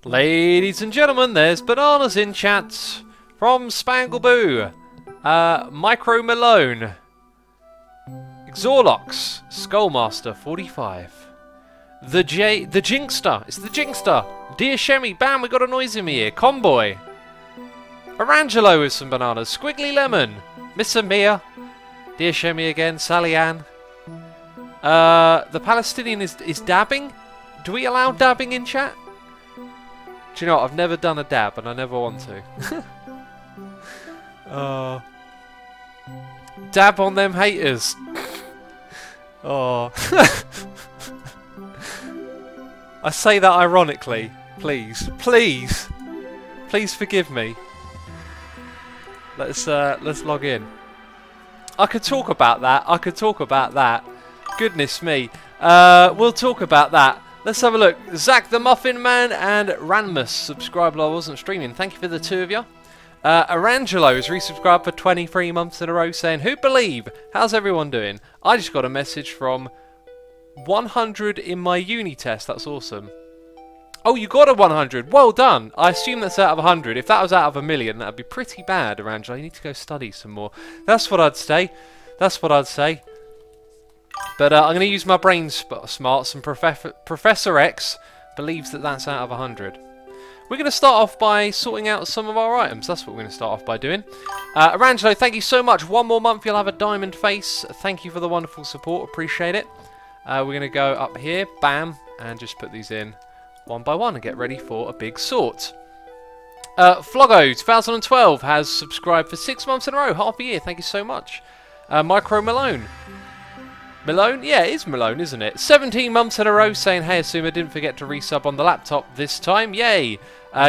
Ladies and gentlemen, there's bananas in chat from Spangleboo, Micro Malone, Xorlox, Skullmaster 45, the Jinkster, it's the Jinkster, Dear Shemmy, bam, we got a noise in me here, Comboy, Arangelo with some bananas, Squiggly Lemon, Miss Amia, Dear Shemmy again, Sally Ann, the Palestinian is dabbing. Do we allow dabbing in chat? Do you know what? I've never done a dab and I never want to. Dab on them haters. Oh. I say that ironically. Please. Please. Please forgive me. Let's log in. I could talk about that. I could talk about that. Goodness me. We'll talk about that. Let's have a look. Zach the Muffin Man and Ranmus subscribed while I wasn't streaming. Thank you for the two of you. Arangelo has resubscribed for 23 months in a row saying, "Who believe? How's everyone doing?" I just got a message from 100 in my uni test. That's awesome. Oh, you got a 100. Well done. I assume that's out of 100. If that was out of 1,000,000, that'd be pretty bad, Arangelo. You need to go study some more. That's what I'd say. That's what I'd say. But I'm going to use my brain smarts, and Professor X believes that that's out of 100. We're going to start off by sorting out some of our items. That's what we're going to start off by doing. Arangelo, thank you so much. One more month, you'll have a diamond face. Thank you for the wonderful support. Appreciate it. We're going to go up here, bam, and just put these in one by one and get ready for a big sort. Floggo 2012 has subscribed for 6 months in a row, half a year. Thank you so much. Micro Malone. Malone? Yeah, it is Malone, isn't it? 17 months in a row saying, "Hey, Asuma, didn't forget to resub on the laptop this time. Yay!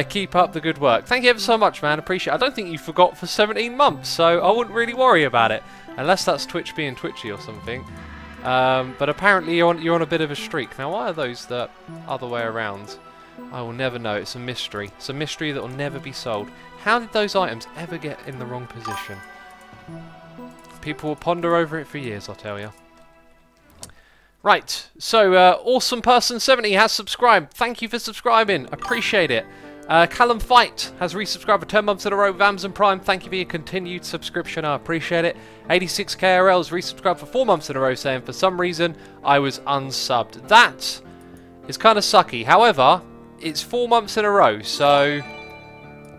Keep up the good work." Thank you ever so much, man. Appreciate it. I don't think you forgot for 17 months, so I wouldn't really worry about it. Unless that's Twitch being twitchy or something. But apparently you're on a bit of a streak. Now, why are those the other way around? I will never know. It's a mystery. It's a mystery that will never be solved. How did those items ever get in the wrong position? People will ponder over it for years, I'll tell you. Right, so Awesome Person 70 has subscribed. Thank you for subscribing. Appreciate it. Callum Fight has resubscribed for 10 months in a row with Amazon Prime. Thank you for your continued subscription. I appreciate it. 86KRL has resubscribed for 4 months in a row saying, "For some reason, I was unsubbed." That is kind of sucky. However, it's 4 months in a row, so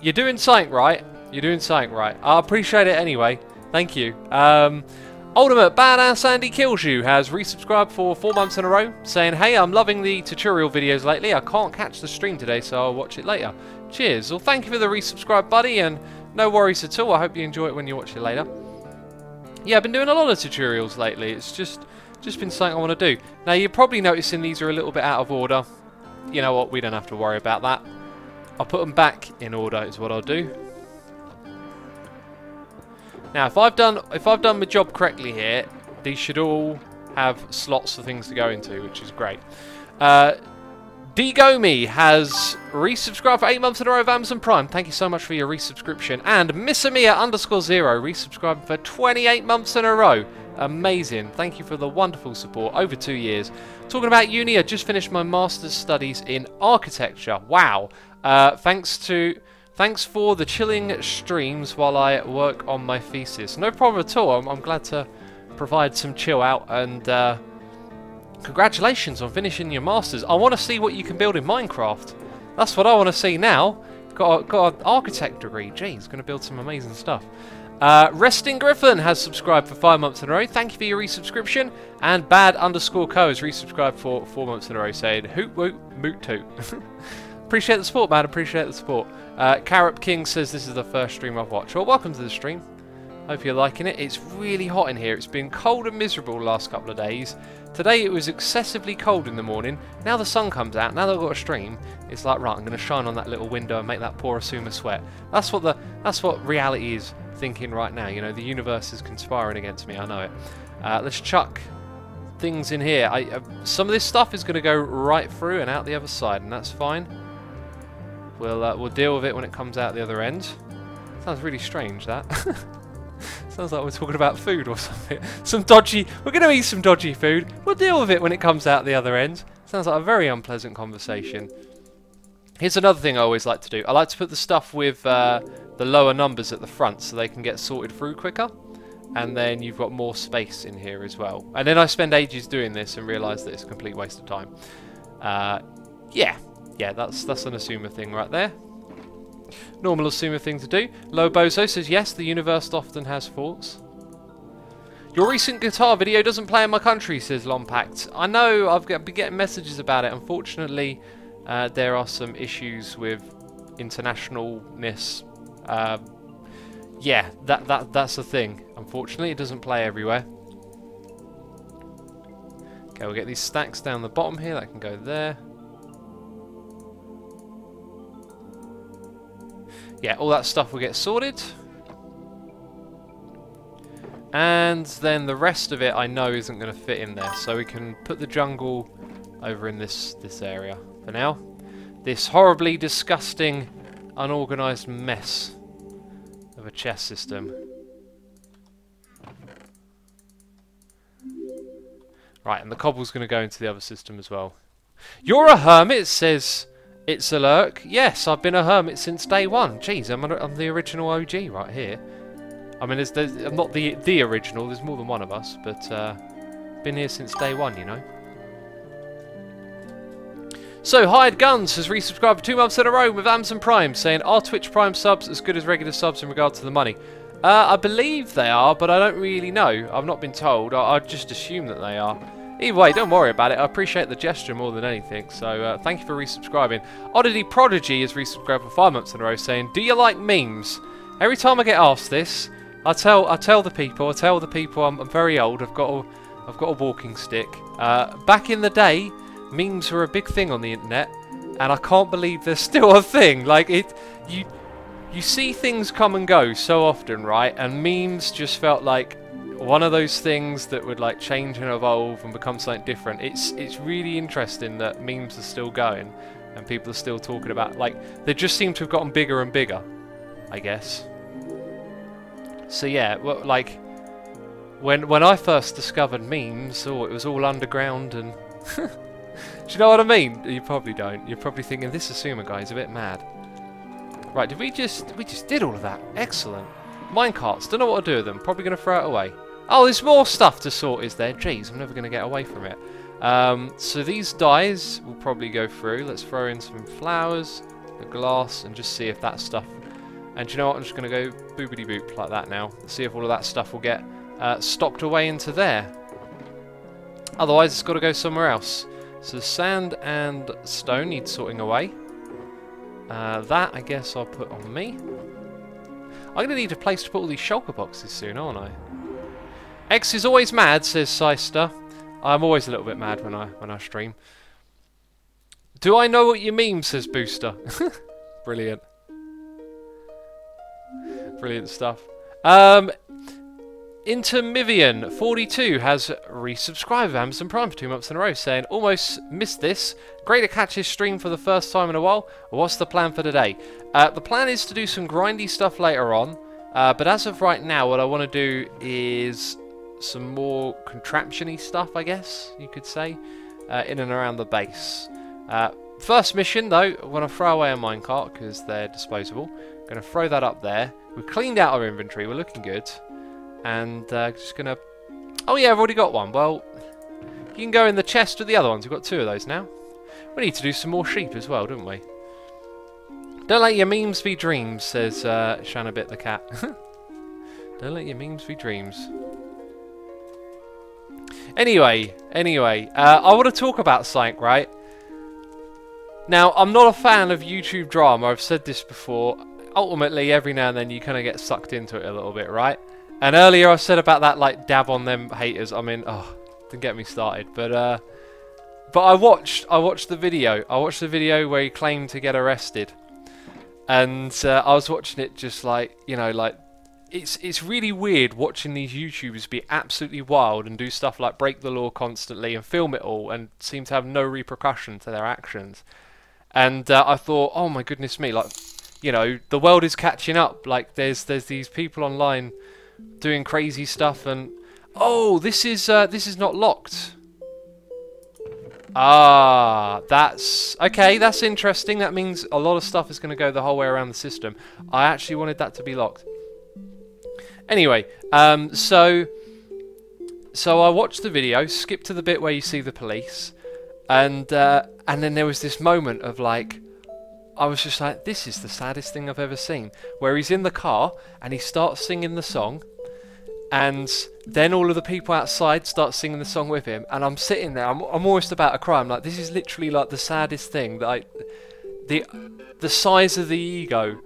you're doing something right. You're doing something right. I appreciate it anyway. Thank you. Ultimate Badass Andy Kills You has resubscribed for 4 months in a row, saying, "Hey, I'm loving the tutorial videos lately. I can't catch the stream today, so I'll watch it later." Cheers. Well, thank you for the resubscribe, buddy, and no worries at all. I hope you enjoy it when you watch it later. Yeah, I've been doing a lot of tutorials lately. It's just been something I want to do. Now, you're probably noticing these are a little bit out of order. You know what? We don't have to worry about that. I'll put them back in order is what I'll do. Now, if I've done my job correctly here, these should all have slots for things to go into, which is great. Digomi has resubscribed for 8 months in a row of Amazon Prime. Thank you so much for your resubscription. And Missamia_0 resubscribed for 28 months in a row. Amazing. Thank you for the wonderful support over 2 years. Talking about uni, I just finished my master's studies in architecture. Wow. Thanks for the chilling streams while I work on my thesis. No problem at all. I'm glad to provide some chill out, and congratulations on finishing your masters. I want to see what you can build in Minecraft. That's what I want to see now. Got an architect degree. Geez, going to build some amazing stuff. Resting Griffin has subscribed for 5 months in a row. Thank you for your resubscription. And Bad_Co has resubscribed for 4 months in a row, saying hoot woot moot toot. Appreciate the support, man. Appreciate the support. Carrot King says this is the first stream I've watched. Well, welcome to the stream. Hope you're liking it. It's really hot in here. It's been cold and miserable the last couple of days. Today it was excessively cold in the morning. Now the sun comes out. Now that I've got a stream, it's like, right, I'm going to shine on that little window and make that poor Asuma sweat. That's what reality is thinking right now. You know, the universe is conspiring against me. I know it. Let's chuck things in here. Some of this stuff is going to go right through and out the other side, and that's fine. We'll deal with it when it comes out the other end. Sounds really strange, that. Sounds like we're talking about food or something. Some dodgy... We're going to eat some dodgy food. We'll deal with it when it comes out the other end. Sounds like a very unpleasant conversation. Here's another thing I always like to do. I like to put the stuff with the lower numbers at the front so they can get sorted through quicker. And then you've got more space in here as well. And then I spend ages doing this and realise that it's a complete waste of time. Yeah, that's an Asuma thing right there. Normal Asuma thing to do. Lobozo says, yes, the universe often has faults. Your recent guitar video doesn't play in my country, says Lompact. I know, I've been getting messages about it. Unfortunately, there are some issues with internationalness. Yeah, that's the thing. Unfortunately, it doesn't play everywhere. Okay, we'll get these stacks down the bottom here. That can go there. Yeah, all that stuff will get sorted. And then the rest of it I know isn't going to fit in there. So we can put the jungle over in this area for now. This horribly disgusting, unorganised mess of a chest system. Right, and the cobble's going to go into the other system as well. You're a hermit, says It's a Lurk. Yes, I've been a hermit since day one. Jeez, I'm the original OG right here. I mean, I'm not the original, there's more than one of us, but been here since day one, you know. So, Hired Guns has resubscribed for 2 months in a row with Amazon Prime, saying, are Twitch Prime subs as good as regular subs in regard to the money? I believe they are, but I don't really know. I've not been told. I just assume that they are. Either way, don't worry about it. I appreciate the gesture more than anything, so thank you for resubscribing. Oddity Prodigy has resubscribed for 5 months in a row, saying, do you like memes? Every time I get asked this, I tell the people I'm very old. I've got a walking stick. Back in the day, memes were a big thing on the internet, and I can't believe they're still a thing. Like you see things come and go so often, right? And memes just felt like one of those things that would like change and evolve and become something different. It's really interesting that memes are still going and people are still talking about, like, they just seem to have gotten bigger and bigger, I guess. So yeah, well, like when I first discovered memes, it was all underground and do you know what I mean? You probably don't. You're probably thinking this Asuma guy is a bit mad. Right, did we just did all of that? Excellent. Minecarts, don't know what to do with them. Probably going to throw it away. Oh, there's more stuff to sort, is there? Jeez, I'm never going to get away from it. So these dyes will probably go through. Let's throw in some flowers, the glass, and just see if that stuff... And do you know what? I'm just going to go boopity-boop like that now. See if all of that stuff will get stocked away into there. Otherwise, it's got to go somewhere else. So sand and stone need sorting away. That, I guess, I'll put on me. I'm going to need a place to put all these shulker boxes soon, aren't I? X is always mad, says Seister. I'm always a little bit mad when I stream. Do I know what you mean, says Booster. Brilliant. Brilliant stuff. Intermivian42 has resubscribed with Amazon Prime for 2 months in a row, saying, almost missed this. Great to catch his stream for the first time in a while. What's the plan for today? The plan is to do some grindy stuff later on, but as of right now, what I want to do is some more contraption-y stuff, I guess you could say, in and around the base. First mission, though, I want to throw away a minecart because they're disposable. Going to throw that up there. We've cleaned out our inventory. We're looking good. And just going to... Oh, yeah, I've already got one. Well, you can go in the chest with the other ones. We've got 2 of those now. We need to do some more sheep as well, don't we? Don't let your memes be dreams, says Shanabit the cat. Don't let your memes be dreams. Anyway, I want to talk about something, right? Now, I'm not a fan of YouTube drama. I've said this before. Ultimately, every now and then you kind of get sucked into it a little bit, right? And earlier I said about that, like, dab on them haters. I mean, oh, didn't get me started. But I watched the video. I watched the video where he claimed to get arrested. And I was watching it just like, you know, like, it's really weird watching these YouTubers be absolutely wild and do stuff like break the law constantly and film it all and seem to have no repercussion to their actions. And I thought, oh my goodness me, like, you know, the world is catching up. Like, there's these people online doing crazy stuff. And oh, this is not locked. Ah, that's okay. That's interesting. That means a lot of stuff is going to go the whole way around the system. I actually wanted that to be locked. Anyway, so I watched the video, skipped to the bit where you see the police, and then there was this moment of like, I was just like, this is the saddest thing I've ever seen, where he's in the car and he starts singing the song, and then all of the people outside start singing the song with him, and I'm sitting there, I'm almost about to cry. I'm like, this is literally like the saddest thing, that the size of the ego,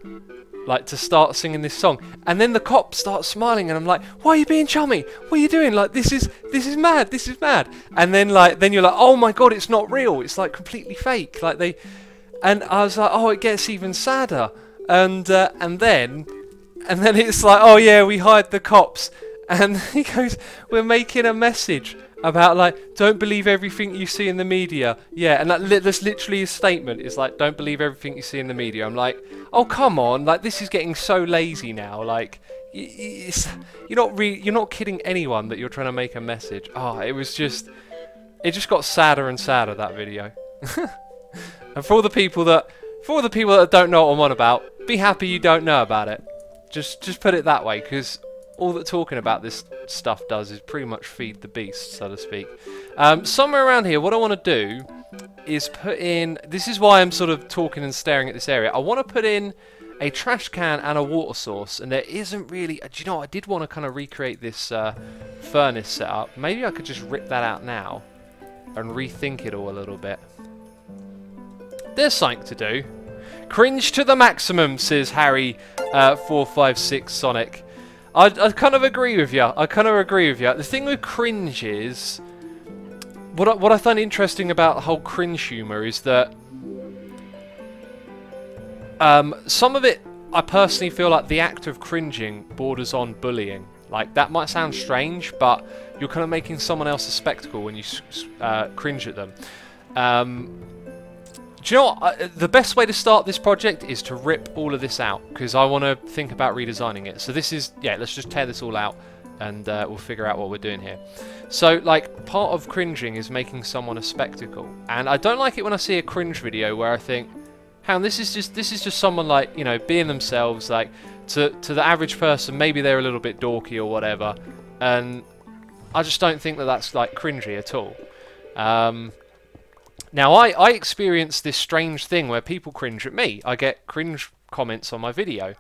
like, to start singing this song. And then the cop starts smiling, and I'm like, why are you being chummy? What are you doing? Like, this is mad, this is mad. And then you're like, oh my god, it's not real, it's like completely fake. Like and I was like, oh, it gets even sadder. And then it's like, oh yeah, we hired the cops. And he goes, we're making a message about, like, don't believe everything you see in the media. Yeah, and that's literally his statement. It's like, don't believe everything you see in the media. I'm like, oh, come on. Like, this is getting so lazy now. Like, you're not kidding anyone that you're trying to make a message. Oh, it just got sadder and sadder, that video. And for all the people that don't know what I'm on about, be happy you don't know about it. Just put it that way, because all that talking about this stuff does is pretty much feed the beast, so to speak. Somewhere around here, what I want to do is put in... This is why I'm sort of talking and staring at this area. I want to put in a trash can and a water source, and there isn't really... Do you know, I did want to kind of recreate this furnace setup. Maybe I could just rip that out now and rethink it all a little bit. There's something to do. Cringe to the maximum, says Harry 456 Sonic. I kind of agree with you. The thing with cringe is, what I find interesting about the whole cringe humour is that some of it, I personally feel like the act of cringing borders on bullying. Like, that might sound strange, but you're kind of making someone else a spectacle when you cringe at them. Do you know what? The best way to start this project is to rip all of this out, because I want to think about redesigning it. So this is, yeah, let's just tear this all out, and we'll figure out what we're doing here. So, like, part of cringing is making someone a spectacle, and I don't like it when I see a cringe video where I think, hang on, this is just someone, like, you know, being themselves. Like, to the average person, maybe they're a little bit dorky or whatever, and I just don't think that that's, like, cringy at all. Now, I experience this strange thing where people cringe at me. I get cringe comments on my video.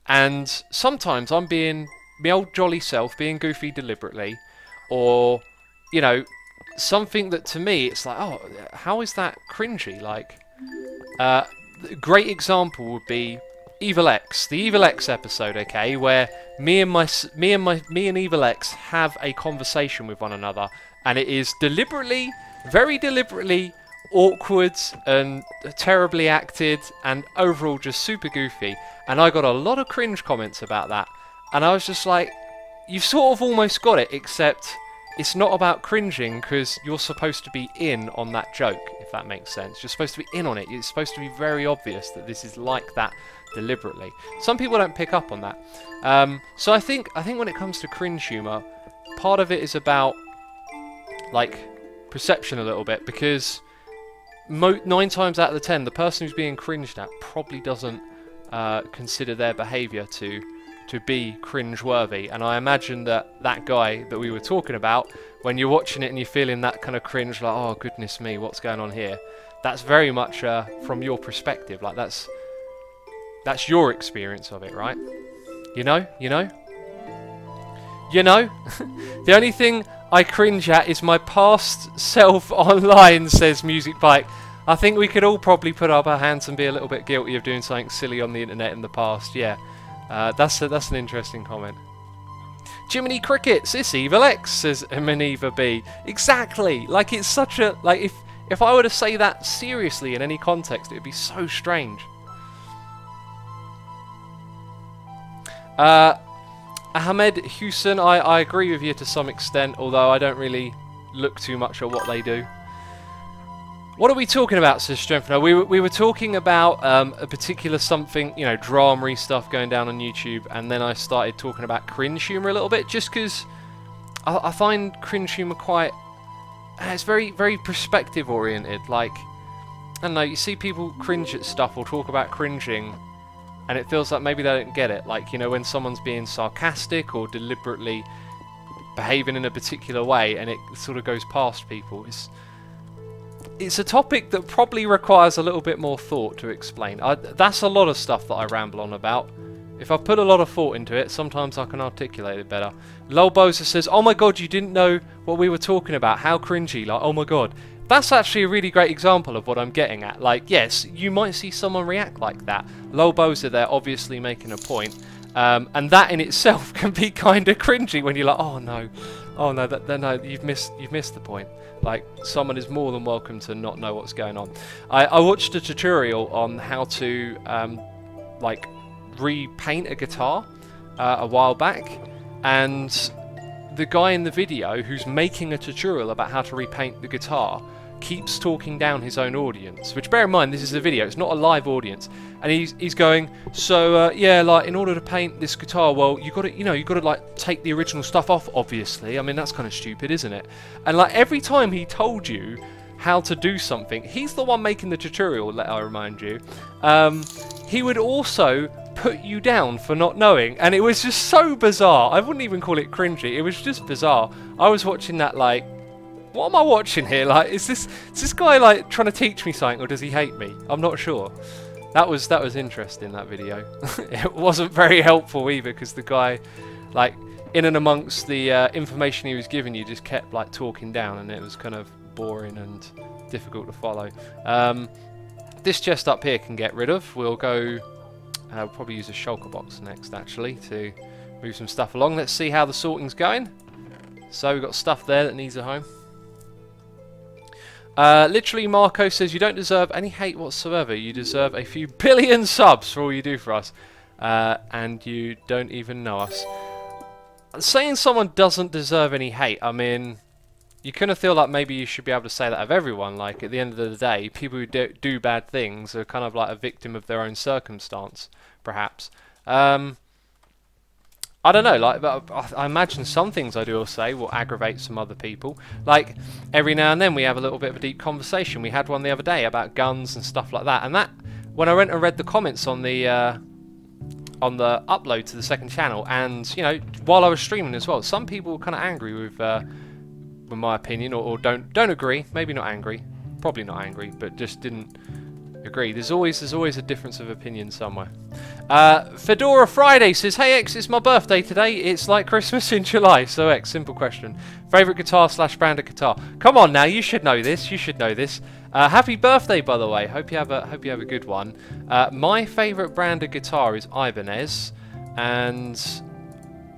And sometimes I'm being my old jolly self, being goofy deliberately. Or, you know, something that to me, it's like, oh, how is that cringy? Like, a great example would be Evil X. The Evil X episode, okay, where me and Evil X have a conversation with one another. And it is deliberately, very deliberately, awkward and terribly acted, and overall just super goofy, and I got a lot of cringe comments about that, and I was just like, you've sort of almost got it, except it's not about cringing, because you're supposed to be in on that joke, if that makes sense. You're supposed to be in on it. It's supposed to be very obvious that this is like that deliberately. Some people don't pick up on that. So I think when it comes to cringe humour, part of it is about, like, perception a little bit, because 9 times out of the 10, the person who's being cringed at probably doesn't consider their behaviour to be cringe-worthy. And I imagine that guy that we were talking about, when you're watching it and you're feeling that kind of cringe, like, oh goodness me, what's going on here? That's very much from your perspective. Like, that's your experience of it, right? You know? The only thing I cringe at is my past self online, says Music Bike. I think we could all probably put up our hands and be a little bit guilty of doing something silly on the internet in the past, yeah. That's an interesting comment. Jiminy Crickets, it's Evil X, says Maniva B. Exactly! Like, it's such a... Like, if I were to say that seriously in any context, it would be so strange. Ahmed Hussein, I agree with you to some extent, although I don't really look too much at what they do. What are we talking about, says Strengthener? We were talking about a particular something, you know, drama-y stuff going down on YouTube, and then I started talking about cringe humour a little bit, just because I find cringe humour quite... it's very, very perspective-oriented. Like, I don't know, you see people cringe at stuff or talk about cringing, and it feels like maybe they don't get it. Like, you know, when someone's being sarcastic or deliberately behaving in a particular way, and it sort of goes past people. It's a topic that probably requires a little bit more thought to explain. That's a lot of stuff that I ramble on about. If I put a lot of thought into it, sometimes I can articulate it better. Lol Boza says, oh my god, you didn't know what we were talking about. How cringy. Like, oh my god. That's actually a really great example of what I'm getting at. Like, yes, you might see someone react like that. Lol Boza there obviously making a point. And that in itself can be kind of cringy when you're like, oh no, no, you've missed the point. Like, someone is more than welcome to not know what's going on. I watched a tutorial on how to like repaint a guitar a while back, and the guy in the video who's making a tutorial about how to repaint the guitar keeps talking down his own audience, which, bear in mind, this is a video, it's not a live audience, and he's going, so yeah, like, in order to paint this guitar, well, you got to like take the original stuff off, obviously. I mean, that's kind of stupid, isn't it? And like, every time he told you how to do something, he's the one making the tutorial, let I remind you, he would also put you down for not knowing, and it was just so bizarre. I wouldn't even call it cringy, it was just bizarre. I was watching that like, what am I watching here? Like, is this guy like trying to teach me something, or does he hate me? I'm not sure. That was interesting, that video. It wasn't very helpful either, because the guy, like, in and amongst the information he was giving you, just kept like talking down, and it was kind of boring and difficult to follow. This chest up here can get rid of. We'll go. We'll probably use a shulker box next, actually, to move some stuff along. Let's see how the sorting's going. So we've got stuff there that needs a home. Literally, Marco says, you don't deserve any hate whatsoever. You deserve a few billion subs for all you do for us. And you don't even know us. Saying someone doesn't deserve any hate, I mean, you kind of feel like maybe you should be able to say that of everyone. Like, at the end of the day, people who do bad things are kind of like a victim of their own circumstance, perhaps. I don't know, like, but I imagine some things I do or say will aggravate some other people. Like, every now and then we have a little bit of a deep conversation. We had one the other day about guns and stuff like that. And that, when I went and read the comments on the upload to the second channel, and, you know, while I was streaming as well, some people were kind of angry with my opinion, or don't agree. Maybe not angry, probably not angry, but just didn't agree. There's always a difference of opinion somewhere. Fedora Friday says, hey X, it's my birthday today. It's like Christmas in July. So X, simple question. Favourite guitar / brand of guitar? Come on now, you should know this. You should know this. Happy birthday, by the way. Hope you have a good one. My favourite brand of guitar is Ibanez, and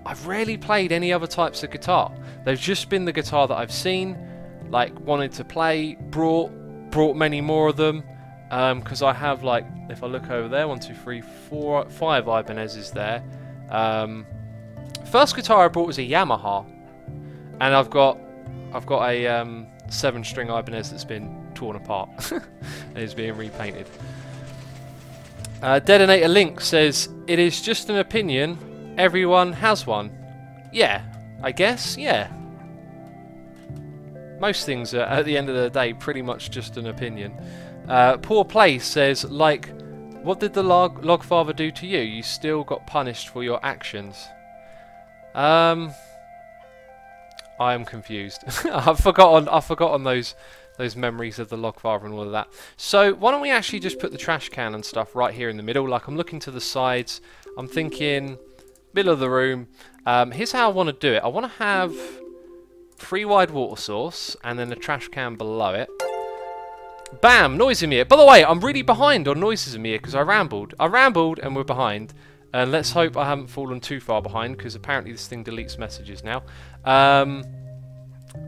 I've rarely played any other types of guitar. They've just been the guitar that I've seen, like, wanted to play, brought many more of them. Because I have, like, if I look over there, 1, 2, 3, 4, 5 Ibanez's there. First guitar I bought was a Yamaha, and I've got a 7-string Ibanez that's been torn apart and is being repainted. Detonator Link says, it is just an opinion, everyone has one. Yeah, I guess, yeah. Most things are, at the end of the day, pretty much just an opinion. Poor Place says, like, what did the Logfather do to you? You still got punished for your actions. I am confused. I've forgotten those memories of the Logfather and all of that. So why don't we actually just put the trash can and stuff right here in the middle? Like, I'm looking to the sides. I'm thinking middle of the room. Here's how I want to do it. I want to have 3 wide water source and then a trash can below it. Bam! Noise in here. By the way, I'm really behind on noises in here because I rambled. And we're behind. And let's hope I haven't fallen too far behind, because apparently this thing deletes messages now.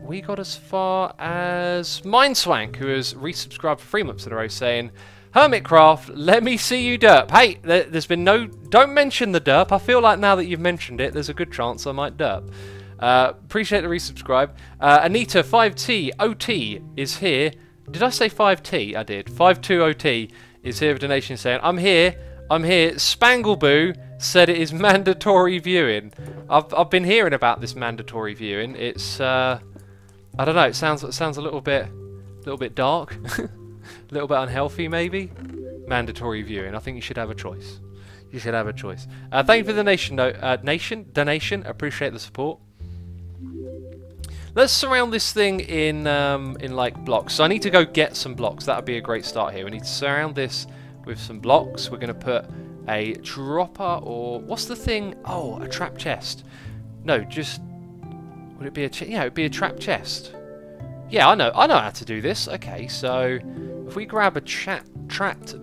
We got as far as Mindswank, who has resubscribed for 3 months in a row, saying, Hermitcraft, let me see you derp. Hey, there's been no... Don't mention the derp. I feel like now that you've mentioned it, there's a good chance I might derp. Appreciate the resubscribe. Anita5T OT is here. Did I say 5T? I did. 520T is here with donation saying, I'm here. Spangleboo said it is mandatory viewing. I've been hearing about this mandatory viewing. It's I don't know. It sounds a little bit dark, a little bit unhealthy maybe. Mandatory viewing. I think you should have a choice. You should have a choice. Thank you for the donation. Appreciate the support. Let's surround this thing in like blocks. So I need to go get some blocks. That would be a great start here. We need to surround this with some blocks. We're going to put a dropper, or what's the thing? Oh, a trap chest. No, just would it be a yeah? It'd be a trap chest. Yeah, I know how to do this. Okay, so if we grab a trapped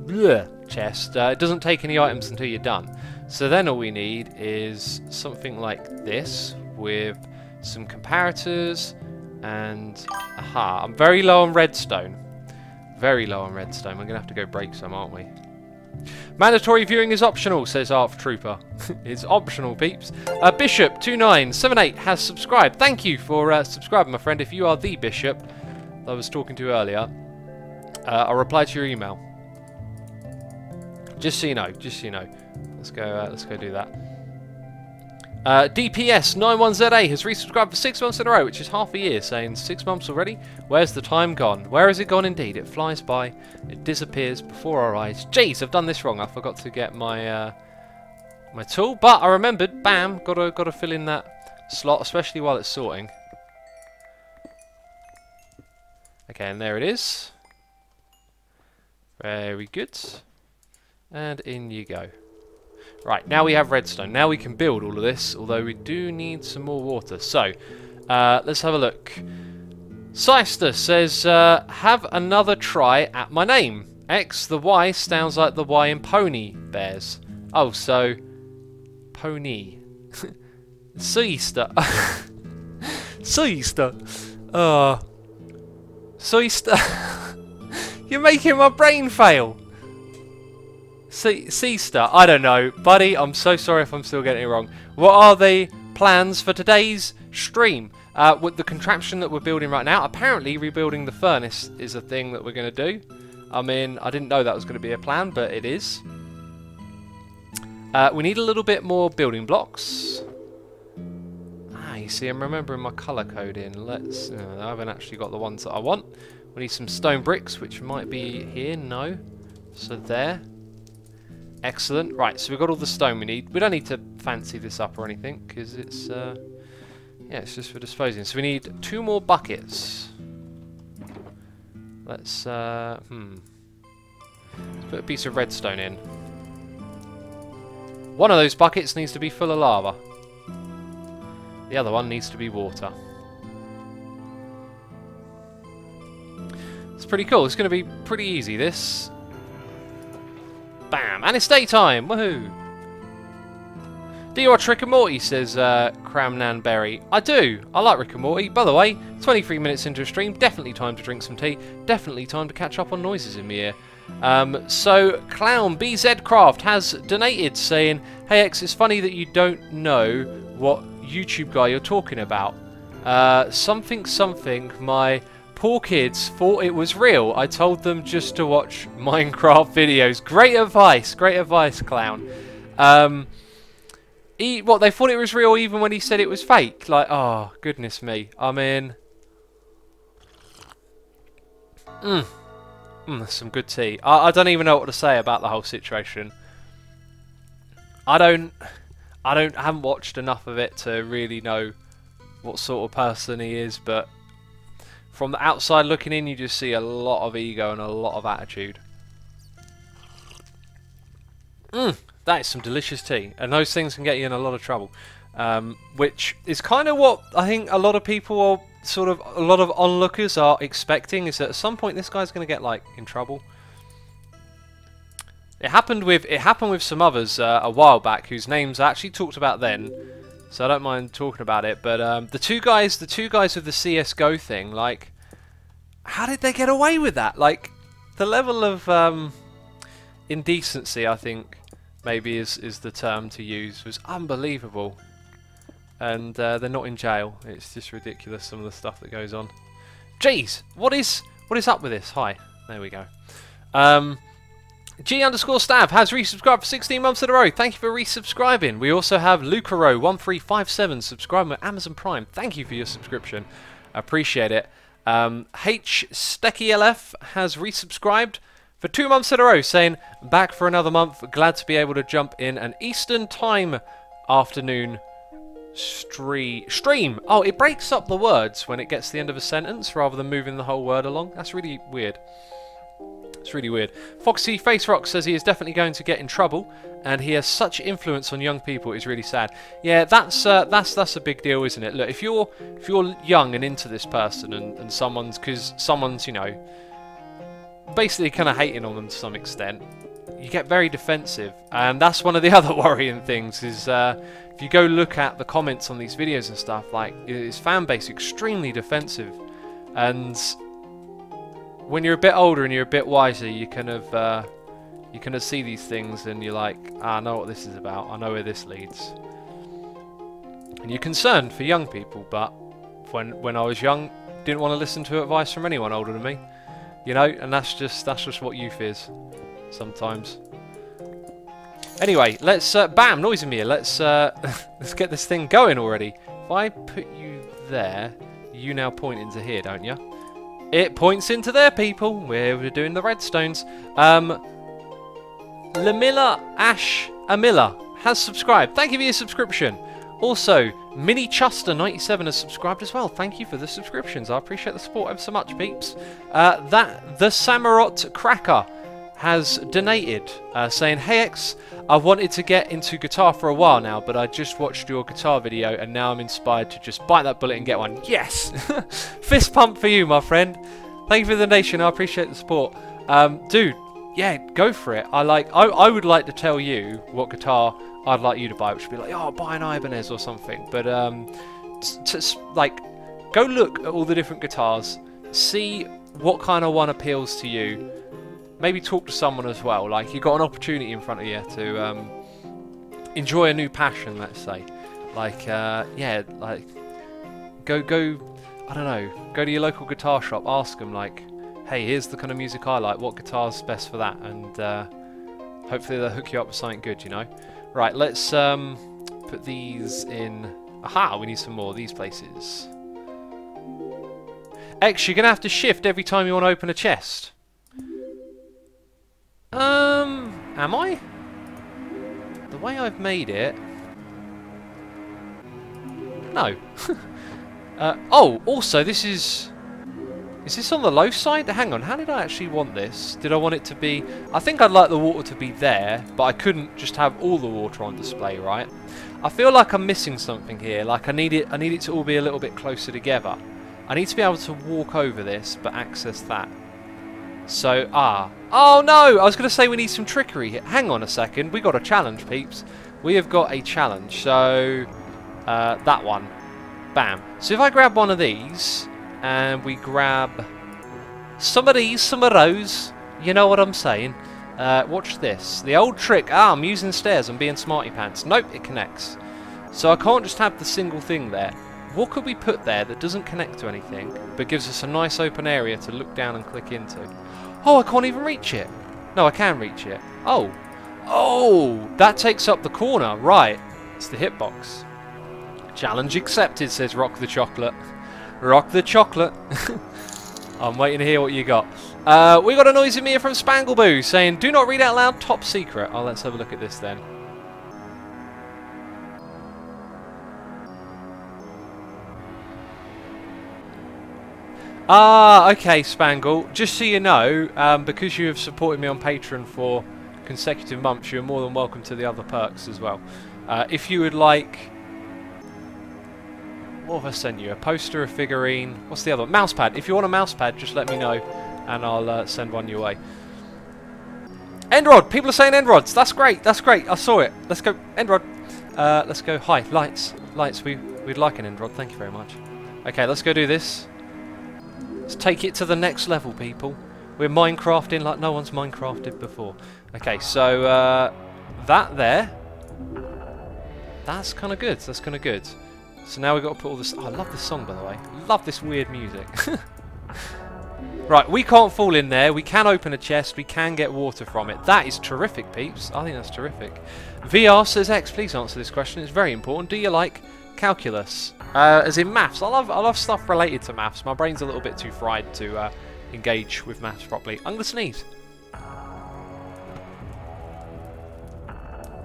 chest, it doesn't take any items until you're done. So then all we need is something like this with some comparators and aha. I'm very low on redstone. Very low on redstone. We're going to have to go break some, aren't we? Mandatory viewing is optional, says Arf Trooper. It's optional, peeps. Bishop2978 has subscribed. Thank you for subscribing, my friend. If you are the Bishop that I was talking to earlier, I'll reply to your email. Just so you know. Just so you know. Let's go do that. DPS91ZA has resubscribed for 6 months in a row, which is half a year, saying 6 months already? Where's the time gone? Where has it gone indeed? It flies by, it disappears before our eyes. Jeez, I've done this wrong. I forgot to get my my tool, but I remembered. Bam, gotta fill in that slot, especially while it's sorting. Okay, and there it is. Very good. And in you go. Right, now we have redstone. Now we can build all of this, although we do need some more water. So, let's have a look. Seister says, have another try at my name. X, the Y sounds like the Y in pony bears. Oh, so, pony. Seister. Seister. Seister. You're making my brain fail. Seaster, I don't know. Buddy, I'm so sorry if I'm still getting it wrong. What are the plans for today's stream? With the contraption that we're building right now, apparently rebuilding the furnace is a thing that we're going to do. I mean, I didn't know that was going to be a plan, but it is. We need a little bit more building blocks. Ah, you see, I'm remembering my colour coding. Let's... I haven't actually got the ones that I want. We need some stone bricks, which might be here. No. So there. Excellent. Right, so we've got all the stone we need. We don't need to fancy this up or anything, because it's, yeah, it's just for disposing. So we need 2 more buckets. Let's put a piece of redstone in. One of those buckets needs to be full of lava. The other one needs to be water. It's pretty cool. It's going to be pretty easy, this. Bam! And it's daytime! Woohoo! Do you watch Rick and Morty, says Cramnan Berry. I do! I like Rick and Morty. By the way, 23 minutes into a stream, definitely time to drink some tea. Definitely time to catch up on noises in my ear. So, Clown BZcraft has donated, saying, hey X, it's funny that you don't know what YouTube guy you're talking about. Something, my... poor kids thought it was real. I told them just to watch Minecraft videos. Great advice, Clown. What, they thought it was real even when he said it was fake? Like, oh, goodness me. I mean... that's some good tea. I don't even know what to say about the whole situation. I haven't watched enough of it to really know what sort of person he is, but... from the outside looking in, you just see a lot of ego and a lot of attitude. That is some delicious tea. And those things can get you in a lot of trouble. Which is kind of what I think a lot of people are a lot of onlookers are expecting, is that at some point this guy's going to get, like, in trouble. It happened with some others a while back, whose names I actually talked about then. So I don't mind talking about it, but the two guys with the CS:GO thing, like, how did they get away with that? Like, the level of indecency, I think, maybe is the term to use, was unbelievable. And they're not in jail. It's just ridiculous, some of the stuff that goes on. Jeez, what is What is up with this? Hi. There we go. G_Stav has resubscribed for 16 months in a row. Thank you for resubscribing. We also have Lucaro1357 subscribing with Amazon Prime. Thank you for your subscription. I appreciate it. HSteckyLF has resubscribed for 2 months in a row, saying, back for another month. Glad to be able to jump in an Eastern Time afternoon stream. Oh, it breaks up the words when it gets to the end of a sentence rather than moving the whole word along. That's really weird. It's really weird. Foxy Face Rock says he is definitely going to get in trouble, and he has such influence on young people. It's really sad. Yeah, that's a big deal, isn't it? Look, if you're young and into this person, and someone's you know, basically kind of hating on them to some extent, you get very defensive, and that's one of the other worrying things. Is if you go look at the comments on these videos and stuff, like his fan base extremely defensive, and when you're a bit older and you're a bit wiser, you kind of see these things and you're like, I know what this is about. I know where this leads. And you're concerned for young people, but when I was young, didn't want to listen to advice from anyone older than me, you know. And that's just what youth is sometimes. Anyway, let's bam, noise in here. Let's let's get this thing going already. If I put you there, you now point into here, don't you? It points into there, people. We're doing the redstones. Lamilla Ash Amilla has subscribed. Thank you for your subscription. Also, Mini Chuster 97 has subscribed as well. Thank you for the subscriptions. I appreciate the support ever so much, peeps. The Samarot Cracker has donated, saying, "Hey X, I've wanted to get into guitar for a while now, but I just watched your guitar video and now I'm inspired to just bite that bullet and get one." Yes! Fist pump for you, my friend. Thank you for the donation. I appreciate the support. Dude, yeah, go for it. I would like to tell you what guitar I'd like you to buy, which would be like, oh, buy an Ibanez or something. But like, go look at all the different guitars, see what kind of one appeals to you. Maybe talk to someone as well. Like, you've got an opportunity in front of you to enjoy a new passion, let's say. Like, yeah, like, go, I don't know, go to your local guitar shop, ask them, like, hey, here's the kind of music I like, what guitar's best for that? And hopefully they'll hook you up with something good, you know? Right, let's put these in. Aha, we need some more of these places. X, you're going to have to shift every time you want to open a chest. Am I? The way I've made it... No. Oh, also, this is... Is this on the low side? Hang on, how did I actually want this? Did I want it to be... I think I'd like the water to be there, but I couldn't just have all the water on display, right? I feel like I'm missing something here. Like, I need it to all be a little bit closer together. I need to be able to walk over this, but access that. So, oh no! I was going to say we need some trickery here. Hang on a second. We got a challenge, peeps. We have got a challenge. So, that one. Bam. So if I grab one of these, and we grab some of these, some of those, you know what I'm saying. Watch this. The old trick. I'm using stairs. I'm being smarty pants. Nope, it connects. So I can't just have the single thing there. What could we put there that doesn't connect to anything, but gives us a nice open area to look down and click into? Oh, I can't even reach it. No, I can reach it. Oh. Oh, that takes up the corner. Right. It's the hitbox. Challenge accepted, says Rock the Chocolate. Rock the Chocolate. I'm waiting to hear what you got. We got a noisy Mia from Spangleboo saying, do not read out loud, top secret. Oh, let's have a look at this then. Ah, okay, Spangle. Just so you know, because you have supported me on Patreon for consecutive months, you're more than welcome to the other perks as well. If you would like... What have I sent you? A poster, a figurine... What's the other one? Mousepad. If you want a mousepad, just let me know, and I'll send one your way. Endrod! People are saying Endrods. That's great. That's great. I saw it. Let's go. Endrod. Let's go. Hi. Lights. Lights. We'd like an Endrod. Thank you very much. Okay, let's go do this. Let's take it to the next level, people. We're Minecrafting like no one's Minecrafted before. Okay, so that there. That's kind of good. That's kind of good. So now we've got to put all this... Oh, I love this song, by the way. Love this weird music. Right, we can't fall in there. We can open a chest. We can get water from it. That is terrific, peeps. I think that's terrific. VR says, X, please answer this question. It's very important. Do you like calculus? As in maths. I love stuff related to maths. My brain's a little bit too fried to engage with maths properly. I'm going to sneeze.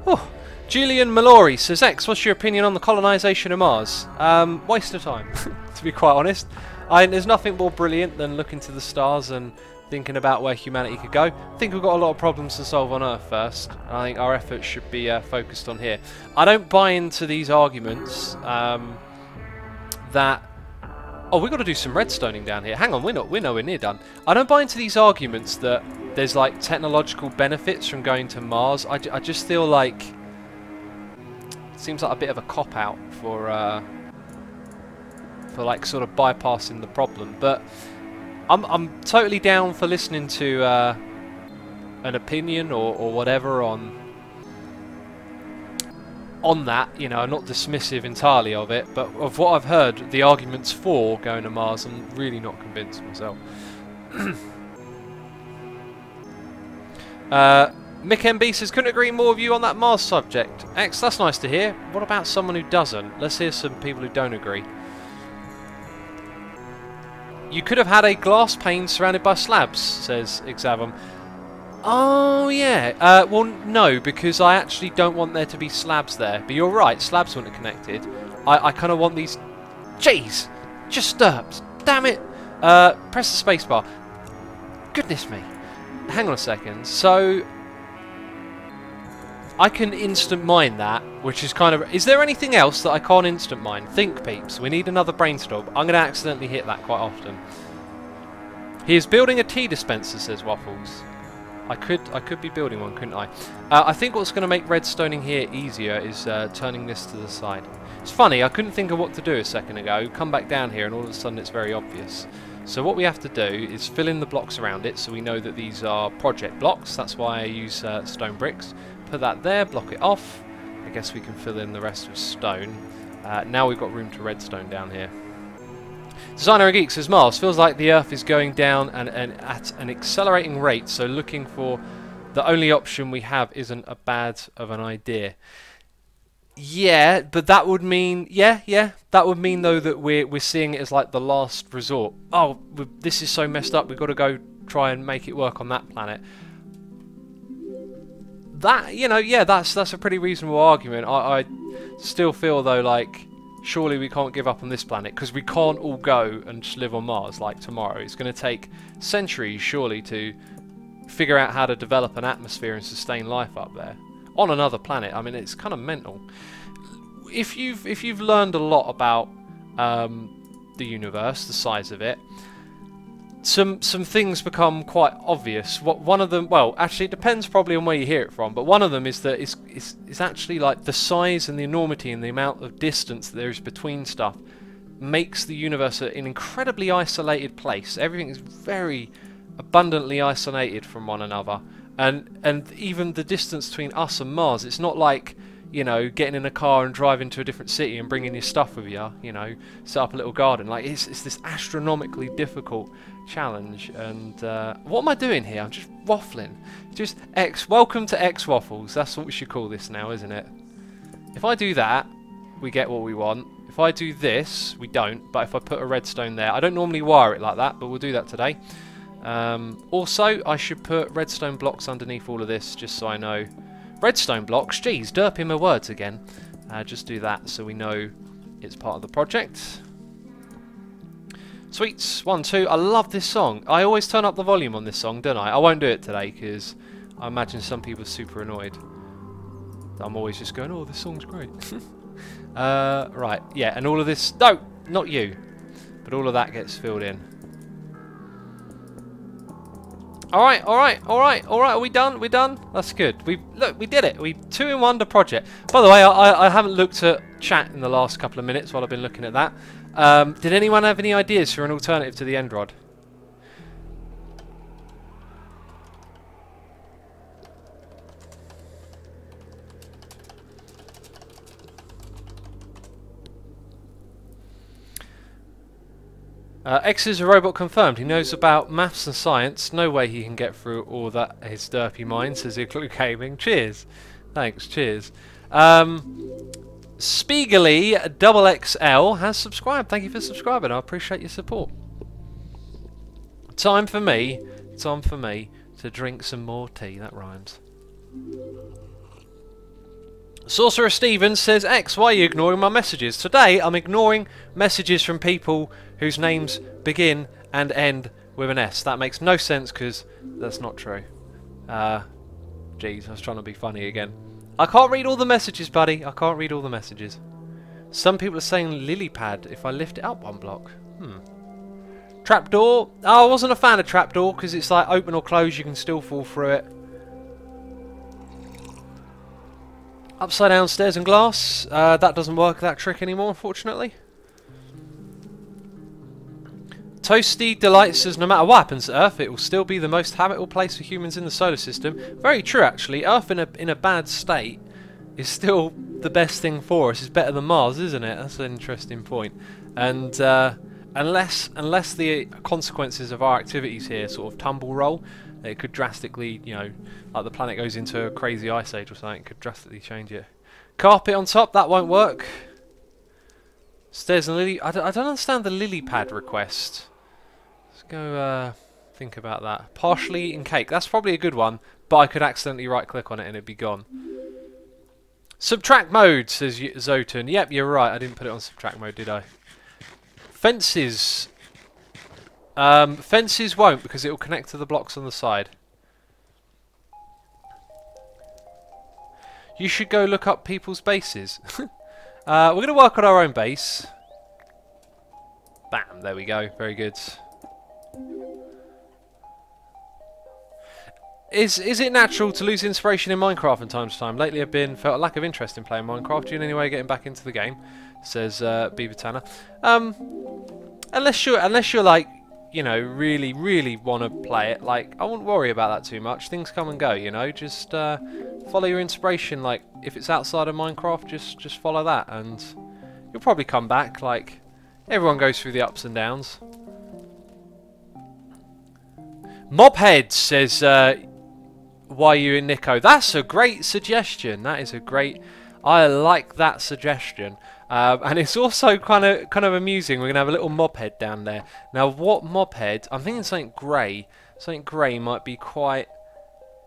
Oh. Julian Mallory says, X, what's your opinion on the colonisation of Mars? Waste of time, to be quite honest. There's nothing more brilliant than looking to the stars and thinking about where humanity could go. I think we've got a lot of problems to solve on Earth first. I think our efforts should be focused on here. I don't buy into these arguments that... Oh, we've got to do some redstoning down here. Hang on, we're nowhere near done. I don't buy into these arguments that there's like technological benefits from going to Mars. I just feel like... It seems like a bit of a cop-out for like sort of bypassing the problem, but I'm totally down for listening to an opinion or whatever on that. You know, I'm not dismissive entirely of it, but of what I've heard, the arguments for going to Mars, I'm really not convinced myself. Mick MB says, couldn't agree more with you on that Mars subject. X, that's nice to hear. What about someone who doesn't? Let's hear some people who don't agree. You could have had a glass pane surrounded by slabs, says Exavam. Oh, yeah. Well, no, because I actually don't want there to be slabs there. But you're right, slabs weren't connected. I kind of want these... Jeez! Just damn it! Press the spacebar. Goodness me. Hang on a second. So... I can instant mine that, which is kind of... Is there anything else that I can't instant mine? Think, peeps. We need another brainstorm. I'm going to accidentally hit that quite often. He is building a tea dispenser, says Waffles. I could be building one, couldn't I? I think what's going to make redstoning here easier is turning this to the side. It's funny, I couldn't think of what to do a second ago. Come back down here and all of a sudden it's very obvious. So what we have to do is fill in the blocks around it so we know that these are project blocks. That's why I use stone bricks. Put that there, block it off. I guess we can fill in the rest with stone. Now we've got room to redstone down here. Designer and Geek says, Mars, feels like the Earth is going down and at an accelerating rate, so looking for the only option we have isn't a bad of an idea. Yeah, but that would mean, that would mean though that we're seeing it as like the last resort. Oh, this is so messed up, we've got to go try and make it work on that planet. That, you know, yeah, that's a pretty reasonable argument. I still feel though like surely we can't give up on this planet because we can't all go and just live on Mars like tomorrow. It's going to take centuries surely to figure out how to develop an atmosphere and sustain life up there on another planet. I mean, it's kind of mental. If you've learned a lot about the universe, the size of it, some things become quite obvious. One of them, well, actually it depends probably on where you hear it from, but one of them is that it's actually like the size and the enormity and the amount of distance there is between stuff makes the universe an incredibly isolated place. Everything is very abundantly isolated from one another, and even the distance between us and Mars, it's not like, you know, getting in a car and driving to a different city and bringing your stuff with you, you know, set up a little garden. Like, it's this astronomically difficult challenge. And what am I doing here? I'm just waffling. Just welcome to X Waffles. That's what we should call this now, isn't it? If I do that, we get what we want. If I do this, we don't. But if I put a redstone there, I don't normally wire it like that, but we'll do that today. Also, I should put redstone blocks underneath all of this, just so I know. Redstone blocks, geez, derping my words again. Just do that so we know it's part of the project. Sweets, 1, 2. I love this song. I always turn up the volume on this song, don't I? I won't do it today because I imagine some people are super annoyed. I'm always just going, oh, this song's great. Right, yeah, and all of this... No, not you. But all of that gets filled in. Alright, are we done? We're done? That's good. Look, we did it. We 2-in-1 project. By the way, I haven't looked at chat in the last couple of minutes while I've been looking at that. Did anyone have any ideas for an alternative to the end rod? X is a robot confirmed. He knows about maths and science. No way he can get through all that his derpy mind, says Igloo Gaming. Cheers. Thanks, cheers. Spiegely XXL has subscribed. Thank you for subscribing. I appreciate your support. Time for me to drink some more tea. That rhymes. Sorcerer Stevens says, X, why are you ignoring my messages? Today I'm ignoring messages from people whose names begin and end with an S. That makes no sense because that's not true. Jeez, I was trying to be funny again. I can't read all the messages, buddy. I can't read all the messages. Some people are saying lily pad if I lift it up one block. Trapdoor. Oh, I wasn't a fan of trapdoor because it's like open or close, you can still fall through it. Upside down stairs and glass. That doesn't work, that trick anymore, unfortunately. Toasty Delight says, no matter what happens to Earth, it will still be the most habitable place for humans in the solar system. Very true, actually. Earth in a bad state is still the best thing for us. It's better than Mars, isn't it? That's an interesting point. And unless the consequences of our activities here sort of tumble roll, it could drastically, you know, like the planet goes into a crazy ice age or something, it could drastically change it. Carpet on top, that won't work. Stairs and lily. I don't understand the lily pad request. Let's go think about that. Partially eaten cake. That's probably a good one, but I could accidentally right click on it and it'd be gone. Subtract mode, says Zotun. Yep, you're right. I didn't put it on subtract mode, did I? Fences. Fences won't because it will connect to the blocks on the side. You should go look up people's bases. We're going to work on our own base. Bam, there we go. Very good. Is it natural to lose inspiration in Minecraft from time to time? Lately I've felt a lack of interest in playing Minecraft. Do you in any way getting back into the game? Says Beaver Tanner. Unless you're like, you know, really want to play it, like, I wouldn't worry about that too much. Things come and go, you know. Just follow your inspiration. Like, if it's outside of Minecraft, just follow that, and you'll probably come back. Like, everyone goes through the ups and downs. Mobhead says, why are you in Nico? That's a great suggestion. That is a great... I like that suggestion. And it's also kind of amusing. We're going to have a little mob head down there. Now, what mob head? I'm thinking something grey. Something grey might be quite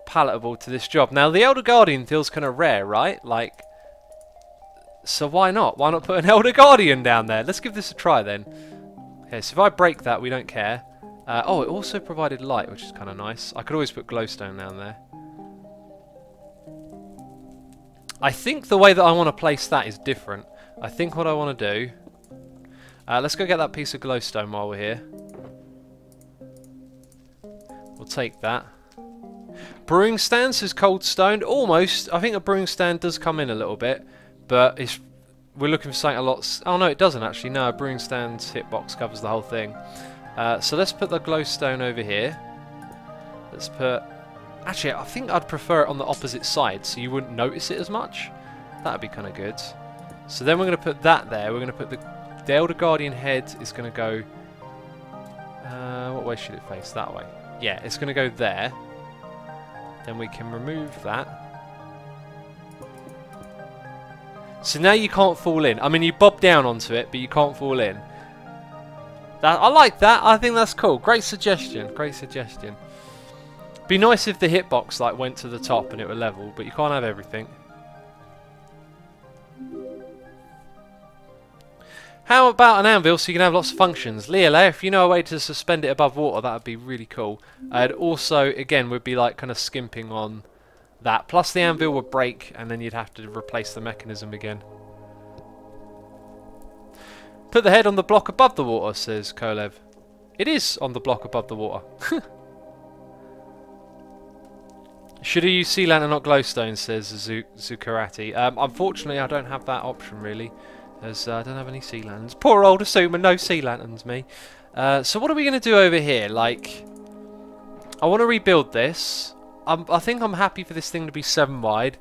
palatable to this job. Now, the Elder Guardian feels kind of rare, right? Like, so why not? Why not put an Elder Guardian down there? Let's give this a try then. Okay, so if I break that, we don't care. Oh, it also provided light, which is kind of nice. I could always put glowstone down there. I think the way that I want to place that is different. I think what I want to do... let's go get that piece of glowstone while we're here. We'll take that. Brewing stand says cold stone. Almost. I think a brewing stand does come in a little bit. But we're looking for something a lot... Oh no, it doesn't actually. No, a brewing stand's hitbox covers the whole thing. So let's put the glowstone over here. Let's put... Actually, I think I'd prefer it on the opposite side so you wouldn't notice it as much. That'd be kind of good. So then we're going to put that there. We're going to put the Elder Guardian head is going to go... what way should it face? That way. Yeah, it's going to go there. Then we can remove that. So now you can't fall in. I mean, you bob down onto it, but you can't fall in. I like that. I think that's cool. Great suggestion. Great suggestion. Be nice if the hitbox like went to the top and it were level, but you can't have everything. How about an anvil so you can have lots of functions? Leo, if you know a way to suspend it above water, that would be really cool. And also, again, would be like kind of skimping on that. Plus the anvil would break and then you'd have to replace the mechanism again. Put the head on the block above the water, says Kolev. It is on the block above the water. Should have used sea lantern, not glowstone, says Zuccarati. Unfortunately, I don't have that option, really. As I don't have any sea lanterns. Poor old Asuma, no sea lanterns, me. So what are we going to do over here? Like, I want to rebuild this. I think I'm happy for this thing to be 7 wide.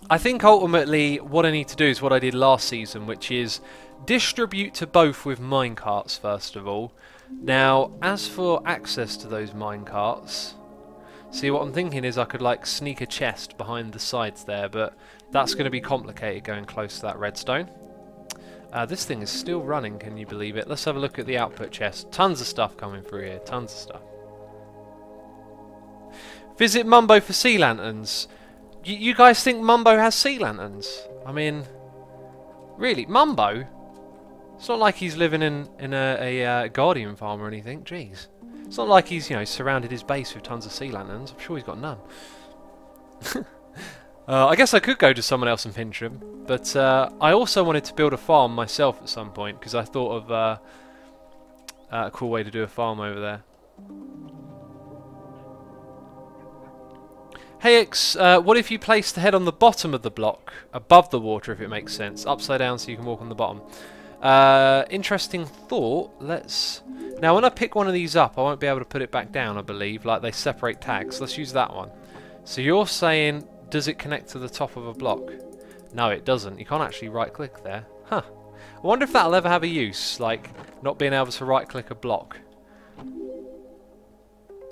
I think ultimately what I need to do is what I did last season, which is distribute to both with minecarts first of all. Now, as for access to those minecarts, see, what I'm thinking is I could like sneak a chest behind the sides there, but that's going to be complicated going close to that redstone. This thing is still running, can you believe it? Let's have a look at the output chest. Tons of stuff coming through here, tons of stuff. Visit Mumbo for sea lanterns. You guys think Mumbo has sea lanterns? I mean, really, Mumbo? It's not like he's living in a Guardian farm or anything. Jeez. It's not like he's, you know, surrounded his base with tons of sea lanterns. I'm sure he's got none. I guess I could go to someone else and pinch him, but I also wanted to build a farm myself at some point because I thought of a cool way to do a farm over there. Hey X, what if you place the head on the bottom of the block, above the water if it makes sense, upside down so you can walk on the bottom? Interesting thought. Let's... Now when I pick one of these up I won't be able to put it back down, I believe, like they separate tags. Let's use that one. So you're saying, does it connect to the top of a block? No, it doesn't. You can't actually right click there. Huh. I wonder if that'll ever have a use, like not being able to right click a block.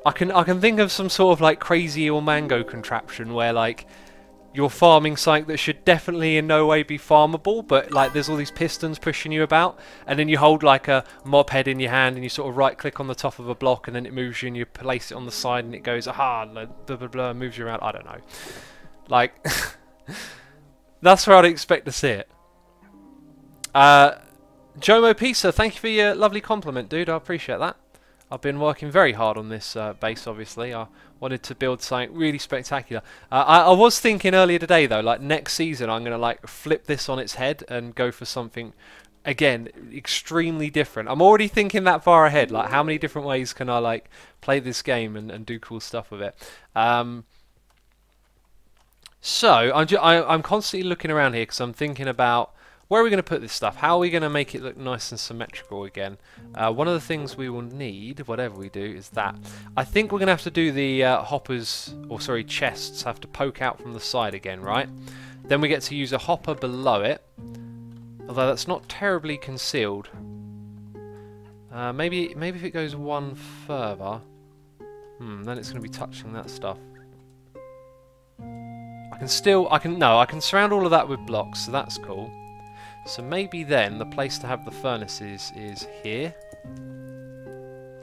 I can think of some sort of like crazy or mango contraption where like you're farming something that should definitely in no way be farmable, but like there's all these pistons pushing you about, and then you hold like a mob head in your hand and you sort of right click on the top of a block and then it moves you and you place it on the side and it goes aha, blah blah blah, moves you around. I don't know. Like that's where I'd expect to see it. Jomo Pisa, thank you for your lovely compliment, dude. I appreciate that. I've been working very hard on this base, obviously. I wanted to build something really spectacular. I was thinking earlier today, though, like next season I'm going to like flip this on its head and go for something, again, extremely different. I'm already thinking that far ahead, like how many different ways can I like play this game and do cool stuff with it. So I'm constantly looking around here because I'm thinking about where are we going to put this stuff? How are we going to make it look nice and symmetrical again? One of the things we will need, whatever we do, is that. I think we're going to have to do the hoppers, or sorry, chests have to poke out from the side again, right? Then we get to use a hopper below it, although that's not terribly concealed. Maybe if it goes one further, then it's going to be touching that stuff. I can surround all of that with blocks, so that's cool. So maybe then the place to have the furnaces is here.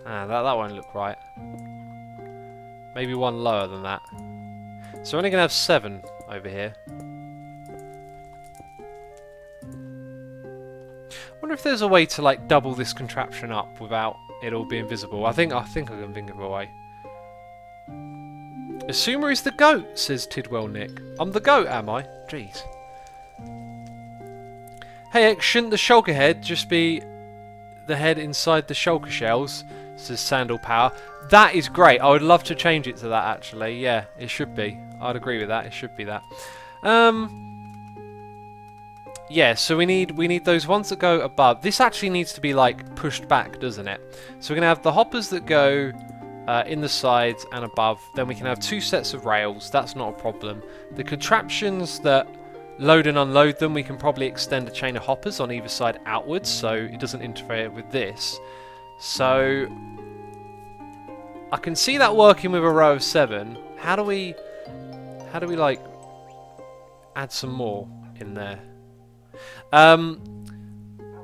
That won't look right. Maybe one lower than that. So we're only going to have 7 over here. I wonder if there's a way to like double this contraption up without it all being visible. I think I can think of a way. Assumer is the goat, says Tidwell Nick. I'm the goat, am I? Jeez. Hey X, shouldn't the shulker head just be the head inside the shulker shells? Says Sandal Power. That is great. I would love to change it to that actually. Yeah, it should be. I'd agree with that. It should be that. Yeah, so we need those ones that go above. This actually needs to be like pushed back, doesn't it? So we're gonna have the hoppers that go in the sides and above. Then we can have 2 sets of rails. That's not a problem. The contraptions that load and unload them, we can probably extend a chain of hoppers on either side outwards so it doesn't interfere with this. So I can see that working with a row of 7. How do we like add some more in there?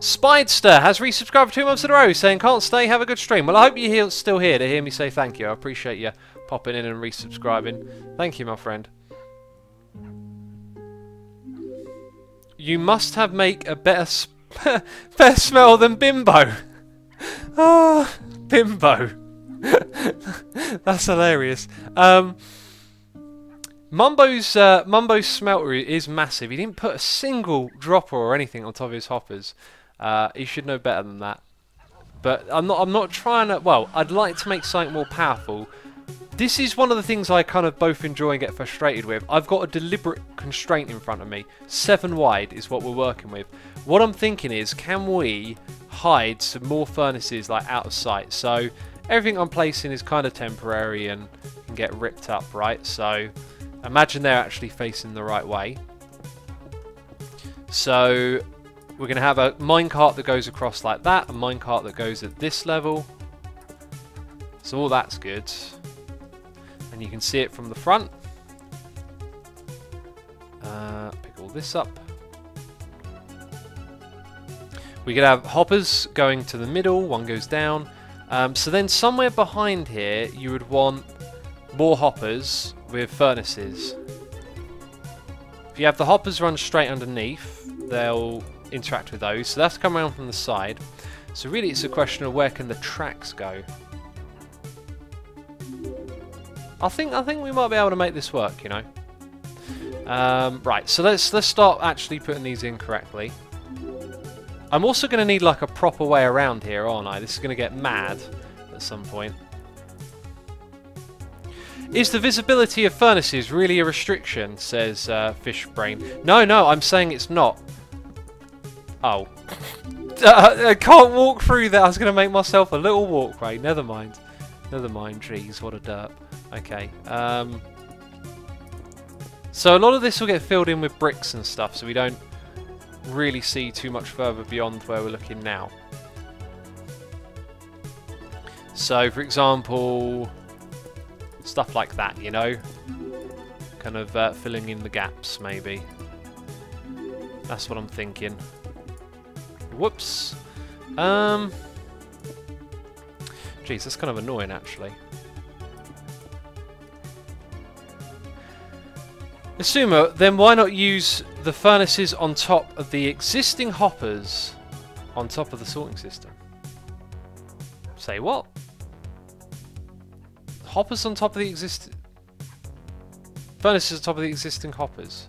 Spidester has resubscribed for 2 months in a row saying can't stay, have a good stream. Well, I hope you're still here to hear me say thank you. I appreciate you popping in and resubscribing. Thank you, my friend. You must have make a better smell than Bimbo. Oh, Bimbo. That's hilarious. Mumbo's smelter is massive. He didn't put a single dropper or anything on top of his hoppers. He should know better than that. But I'm not trying to. Well, I'd like to make something more powerful. This is one of the things I kind of both enjoy and get frustrated with. I've got a deliberate constraint in front of me. 7 wide is what we're working with. What I'm thinking is, can we hide some more furnaces like out of sight? So everything I'm placing is kind of temporary and can get ripped up, right? So Imagine they're actually facing the right way. So we're going to have a minecart that goes across like that, a minecart that goes at this level. So all that's good. And you can see it from the front. Pick all this up. We could have hoppers going to the middle, one goes down. So then somewhere behind here you would want more hoppers with furnaces. If you have the hoppers run straight underneath, they'll interact with those. So that's come around from the side. So really it's a question of where can the tracks go. I think we might be able to make this work, you know. Right, so let's start actually putting these in correctly. I'm also going to need like a proper way around here, aren't I? This is going to get mad at some point. Is the visibility of furnaces really a restriction? Says Fishbrain. No, I'm saying it's not. Oh. I can't walk through that. I was going to make myself a little walkway. Never mind. Jeez, what a derp. Okay. So a lot of this will get filled in with bricks and stuff, so we don't really see too much further beyond where we're looking now. So, for example, stuff like that, you know, kind of filling in the gaps, maybe. That's what I'm thinking. Whoops. Geez, that's kind of annoying, actually. Assumo, then why not use the furnaces on top of the existing hoppers on top of the sorting system? Say what? Hoppers on top of the existing... Furnaces on top of the existing hoppers?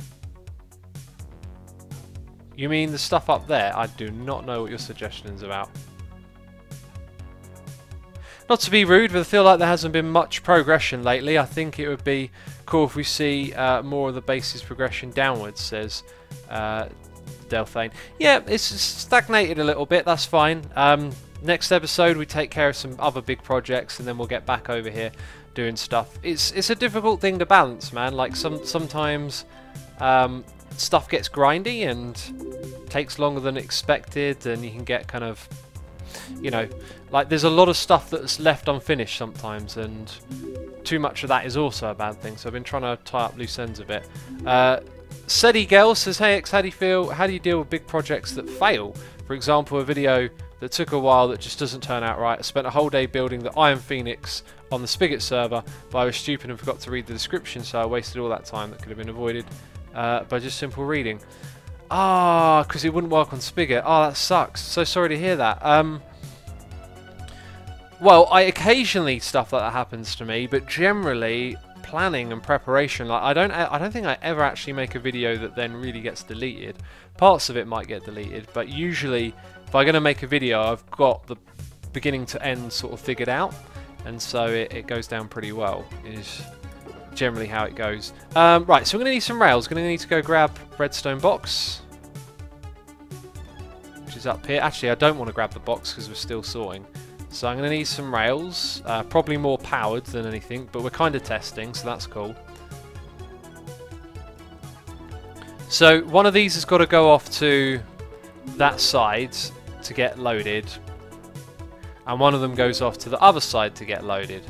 You mean the stuff up there? I do not know what your suggestion is about. Not to be rude, but I feel like there hasn't been much progression lately. I think it would be cool if we see more of the basis progression downwards, says Delphine. Yeah, it's stagnated a little bit, that's fine. Next episode we take care of some other big projects and then we'll get back over here doing stuff. It's a difficult thing to balance, man. Like sometimes stuff gets grindy and takes longer than expected, and you can get kind of, you know, like there's a lot of stuff that's left unfinished sometimes, and too much of that is also a bad thing. So I've been trying to tie up loose ends a bit. Sedi Girl says, hey X, how do you feel? How do you deal with big projects that fail? For example, a video that took a while that just doesn't turn out right. I spent a whole day building the Iron Phoenix on the Spigot server, but I was stupid and forgot to read the description, so I wasted all that time that could have been avoided by just simple reading. Ah, because it wouldn't work on Spigot. Oh, that sucks. So sorry to hear that. Well, I occasionally stuff like that happens to me, but generally planning and preparation, like I don't think I ever actually make a video that then really gets deleted. Parts of it might get deleted, but usually if I'm going to make a video, I've got the beginning to end sort of figured out, and so it goes down pretty well, is generally how it goes. Right, so we're going to need some rails. Going to need to go grab redstone box, which is up here. Actually, I don't want to grab the box because we're still sorting. So I'm going to need some rails, probably more powered than anything, but we're kind of testing, so that's cool. So one of these has got to go off to that side to get loaded, and one of them goes off to the other side to get loaded.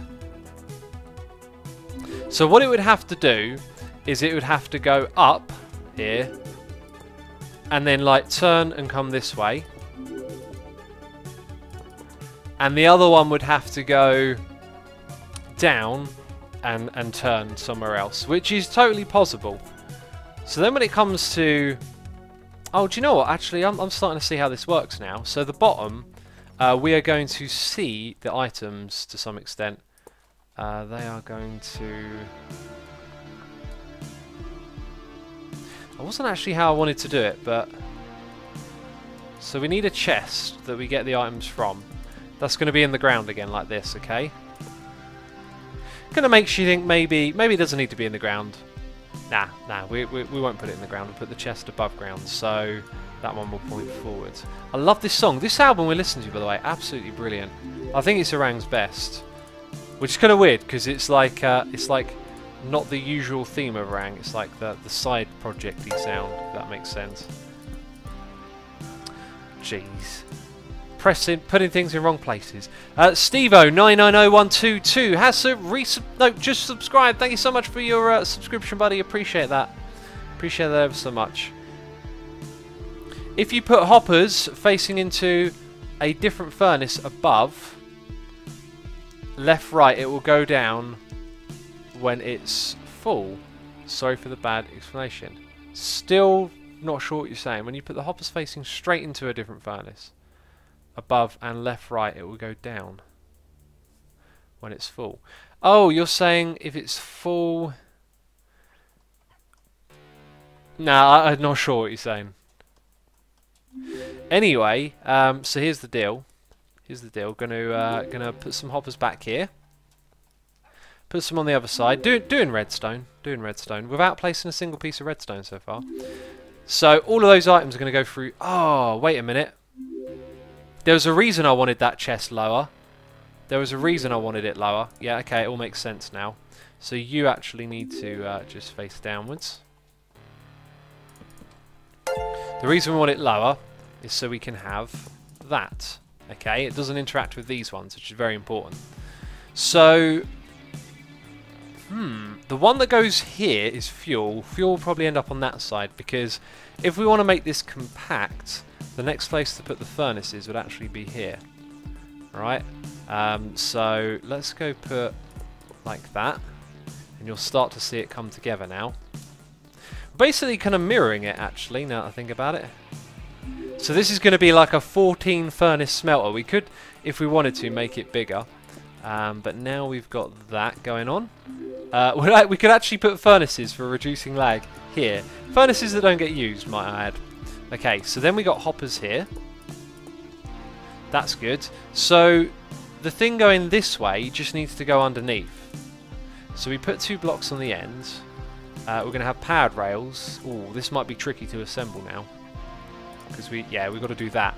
So what it would have to do is it would have to go up here, and then like turn and come this way. And the other one would have to go down and turn somewhere else, which is totally possible. So then when it comes to... Oh, do you know what? Actually, I'm starting to see how this works now. So the bottom, we are going to see the items to some extent. They are going to... That wasn't actually how I wanted to do it, but... So we need a chest that we get the items from. That's going to be in the ground again, like this, okay? Going to make you think maybe it doesn't need to be in the ground. Nah, we won't put it in the ground. We'll put the chest above ground, so that one will point forward. I love this song. This album we're listening to, by the way, absolutely brilliant. I think it's Orang's best, which is kind of weird because it's like not the usual theme of Rang. It's like the side projecty sound, if that makes sense. Jeez. Putting things in wrong places. Stevo990122 has just subscribed. Thank you so much for your subscription, buddy. Appreciate that. Appreciate that ever so much. If you put hoppers facing into a different furnace above, left, right, it will go down when it's full. Sorry for the bad explanation. Still not sure what you're saying. When you put the hoppers facing straight into a different furnace, above and left, right, it will go down when it's full. Oh, you're saying if it's full... Nah, I'm not sure what you're saying. Anyway, so here's the deal. Here's the deal. Gonna put some hoppers back here. Put some on the other side. Doing redstone. Doing redstone without placing a single piece of redstone so far. So all of those items are going to go through... Oh, wait a minute. There was a reason I wanted that chest lower. There was a reason I wanted it lower. Yeah, okay, it all makes sense now. So you actually need to just face downwards. The reason we want it lower is so we can have that. Okay, it doesn't interact with these ones, which is very important. So, the one that goes here is fuel. Fuel will probably end up on that side, because if we want to make this compact, the next place to put the furnaces would actually be here. Alright, so let's go put like that, and you'll start to see it come together now. Basically kind of mirroring it, actually, now that I think about it. So this is going to be like a 14 furnace smelter. We could, if we wanted to, make it bigger. But now we've got that going on. We could actually put furnaces for reducing lag here. Furnaces that don't get used, might I add. Okay, so then we got hoppers here. That's good. So the thing going this way just needs to go underneath. So we put 2 blocks on the ends. We're going to have powered rails. Ooh, this might be tricky to assemble now. Because we've got to do that.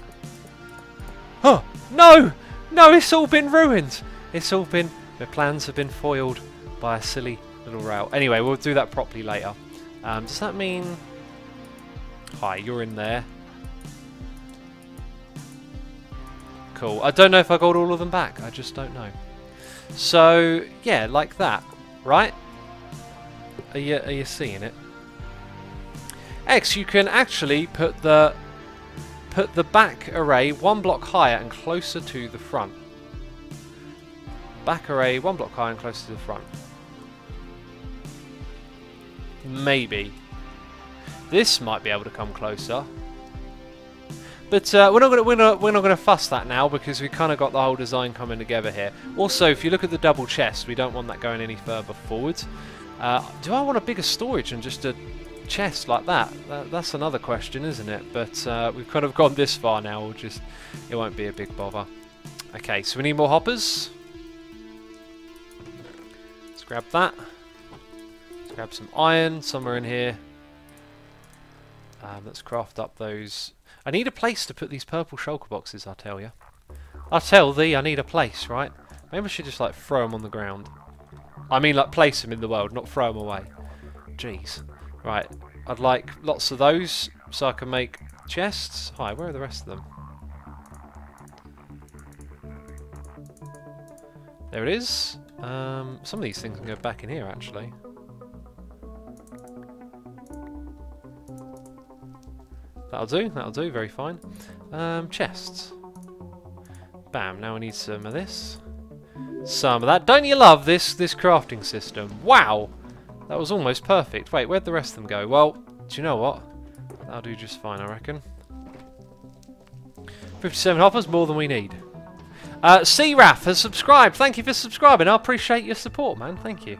Oh, no! No, it's all been ruined! It's all been... The plans have been foiled by a silly little rail. Anyway, we'll do that properly later. Does that mean... Hi, you're in there. Cool. I don't know if I got all of them back. I just don't know. So, yeah, like that. Right? Are you seeing it? X, you can actually put the back array 1 block higher and closer to the front. Back array 1 block higher and closer to the front. Maybe. This might be able to come closer. But we're not gonna fuss that now, because we kind of got the whole design coming together here. Also, if you look at the double chest, we don't want that going any further forward. Do I want a bigger storage than just a chest like that? That's another question, isn't it? But we've kind of gone this far now. It won't be a big bother. Okay, so we need more hoppers. Let's grab that. Let's grab some iron somewhere in here. Let's craft up those. I need a place to put these purple shulker boxes, I tell you. I tell thee, I need a place, right? Maybe I should just like throw them on the ground. I mean, like place them in the world, not throw them away. Jeez. Right, I'd like lots of those so I can make chests. Hi, where are the rest of them? There it is. Some of these things can go back in here, actually. That'll do, very fine. Chests. Bam, now I need some of this. Some of that. Don't you love this crafting system? Wow! That was almost perfect. Wait, where'd the rest of them go? Well, do you know what? That'll do just fine, I reckon. 57 hoppers, more than we need. C-Raf has subscribed. Thank you for subscribing. I appreciate your support, man. Thank you.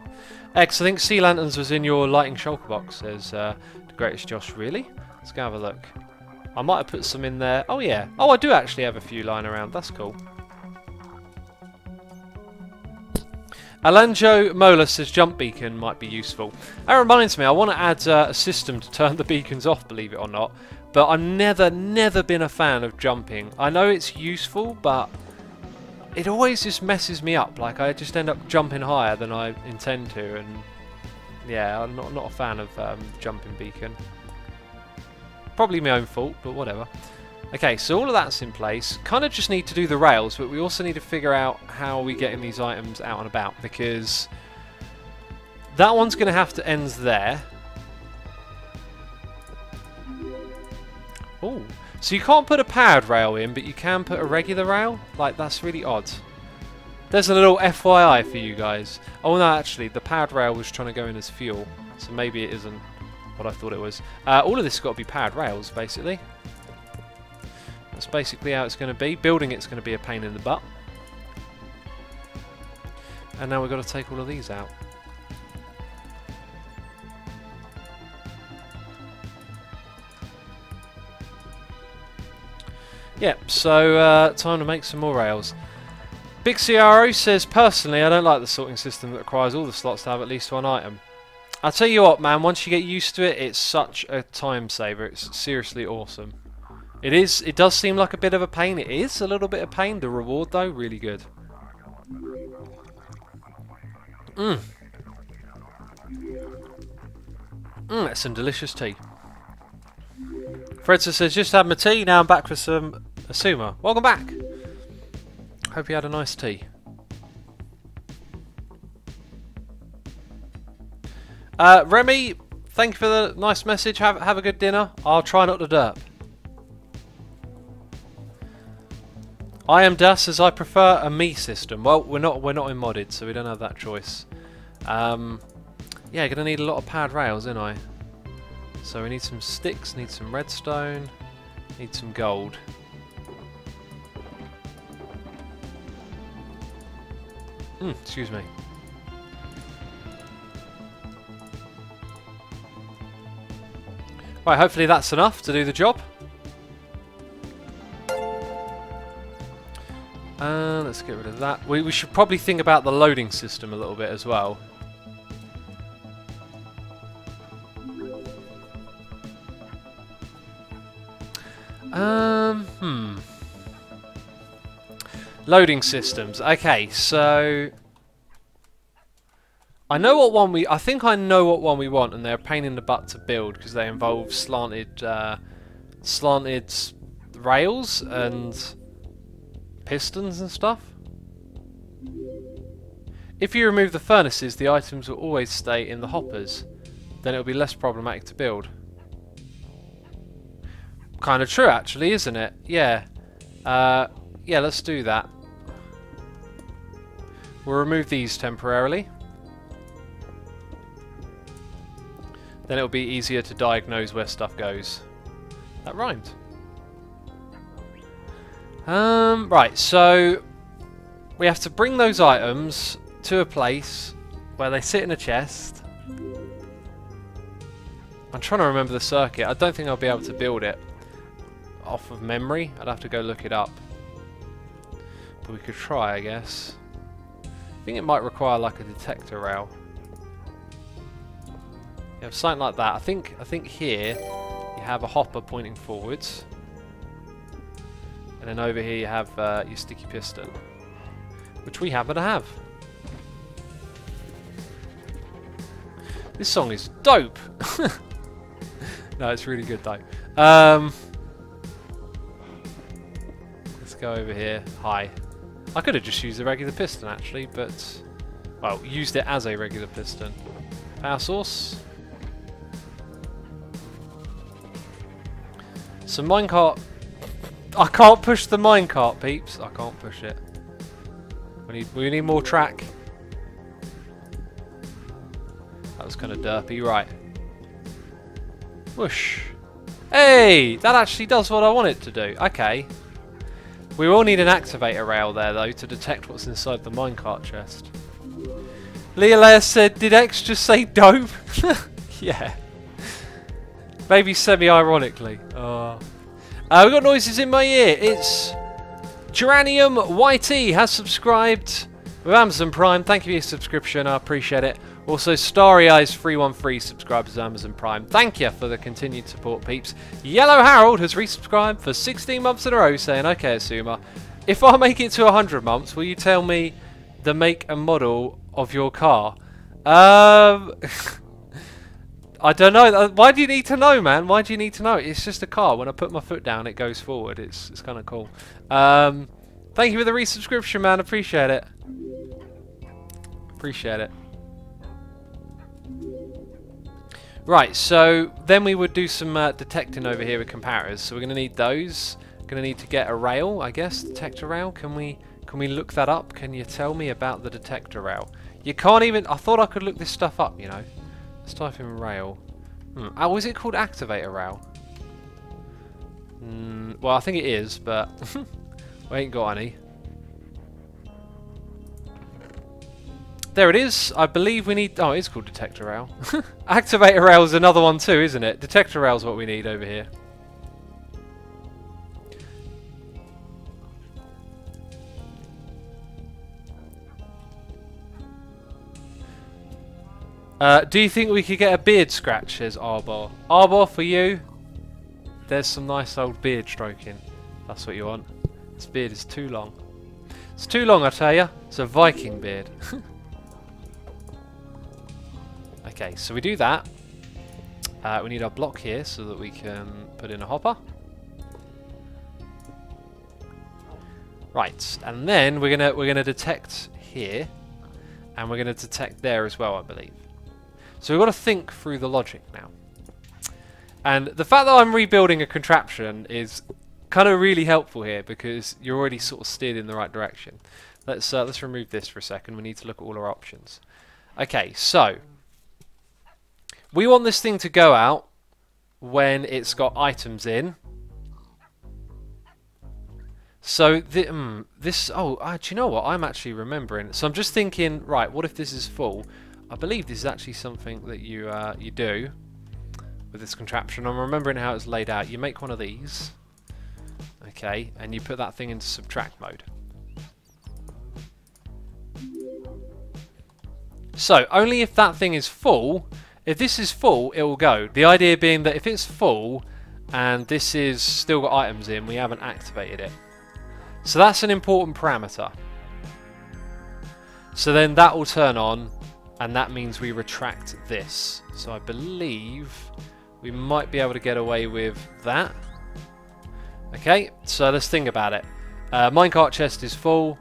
X, I think Sea Lanterns was in your lighting shulker box, says the greatest Josh. Really? Let's go have a look. I might have put some in there. Oh, yeah. Oh, I do actually have a few lying around. That's cool. Alanjo Mola says jump beacon might be useful. That reminds me, I want to add a system to turn the beacons off, believe it or not. But I've never been a fan of jumping. I know it's useful, but it always just messes me up. Like, I just end up jumping higher than I intend to, and Yeah, I'm not a fan of jumping beacon. Probably my own fault, but whatever. Okay, so all of that's in place. Kind of just need to do the rails, but we also need to figure out how we getting these items out and about, because that one's going to have to end there. Oh, so you can't put a powered rail in, but you can put a regular rail? Like, that's really odd. There's a little FYI for you guys. Oh no, actually, the powered rail was trying to go in as fuel, so maybe it isn't what I thought it was. All of this has got to be powered rails, basically. That's basically how it's going to be. Building it's going to be a pain in the butt. And now we've got to take all of these out. Yep, so time to make some more rails. Big CRO says, personally, I don't like the sorting system that requires all the slots to have at least one item. I'll tell you what, man, once you get used to it, it's such a time saver. It's seriously awesome. It is. It does seem like a bit of a pain. It is a little bit of pain. The reward, though, really good. That's some delicious tea. Fredster says, just had my tea, now I'm back for some Asuma. Welcome back. Hope you had a nice tea. Remy, thank you for the nice message. Have a good dinner. I'll try not to derp. I am Das, as I prefer a me system. Well, we're not in modded, so we don't have that choice. Yeah, gonna need a lot of powered rails, ain't I? So we need some sticks, need some redstone, need some gold. Excuse me. Right, hopefully that's enough to do the job. Let's get rid of that. We should probably think about the loading system a little bit as well. Loading systems. Okay, so I know what one I think I know what one we want, and they're a pain in the butt to build because they involve slanted rails and pistons and stuff. If you remove the furnaces, the items will always stay in the hoppers. Then it'll be less problematic to build. Kind of true, actually, isn't it? Yeah. Yeah, let's do that. We'll remove these temporarily. Then it'll be easier to diagnose where stuff goes. That rhymed. Right, so we have to bring those items to a place where they sit in a chest. I'm trying to remember the circuit. I don't think I'll be able to build it off of memory. I'd have to go look it up. But we could try, I guess. I think it might require like a detector rail. Yeah, something like that. I think here you have a hopper pointing forwards. And then over here you have your sticky piston, which we happen to have. This song is dope. No, it's really good though. Let's go over here. Hi. I could have just used a regular piston actually, but well, used it as a regular piston. Power source. So minecart. I can't push the minecart, peeps. I can't push it. We need more track. That was kind of derpy, right? Whoosh. Hey, that actually does what I want it to do. Okay. We will need an activator rail there though to detect what's inside the minecart chest. Leolea said, "Did X just say dope?" Yeah. Maybe semi-ironically. We've got noises in my ear. It's Geranium YT has subscribed with Amazon Prime. Thank you for your subscription. I appreciate it. Also, Starry Eyes 313 subscribes to Amazon Prime. Thank you for the continued support, peeps. Yellow Harold has resubscribed for 16 months in a row, saying, "Okay, Asuma, if I make it to 100 months, will you tell me the make and model of your car?" I don't know. Why do you need to know, man? Why do you need to know? It's just a car. When I put my foot down, it goes forward. It's kind of cool. Thank you for the resubscription, man. Appreciate it. Appreciate it. Right, so then we would do some detecting over here with comparators. So we're going to need those. Going to need to get a rail, I guess. Detector rail. Can we look that up? Can you tell me about the detector rail? You can't even... I thought I could look this stuff up, you know. Let's type in rail. Oh, is it called activator rail? Well, I think it is, but we ain't got any. There it is. I believe we need... Oh, it is called detector rail. Activator rail is another one too, isn't it? Detector rail is what we need over here. Do you think we could get a beard scratch, says Arbor. Arbor, for you, there's some nice old beard stroking. That's what you want. This beard is too long. It's too long, I tell you. It's a Viking beard. Okay, so we do that. We need our block here so that we can put in a hopper. Right, and then we're gonna detect here, and we're gonna detect there as well, I believe. So we've got to think through the logic now. And the fact that I'm rebuilding a contraption is kind of really helpful here because you're already sort of steered in the right direction. Let's remove this for a second. We need to look at all our options. Okay, so we want this thing to go out when it's got items in. So this... Oh, do you know what? I'm actually remembering. So I'm just thinking, right, what if this is full? I believe this is actually something that you do with this contraption. I'm remembering how it's laid out. You make one of these, okay, and you put that thing into subtract mode. So only if that thing is full, if this is full, it will go. The idea being that if it's full and this is still got items in, we haven't activated it. So that's an important parameter. So then that will turn on. And that means we retract this. So I believe we might be able to get away with that. Okay, so let's think about it. Minecart chest is full.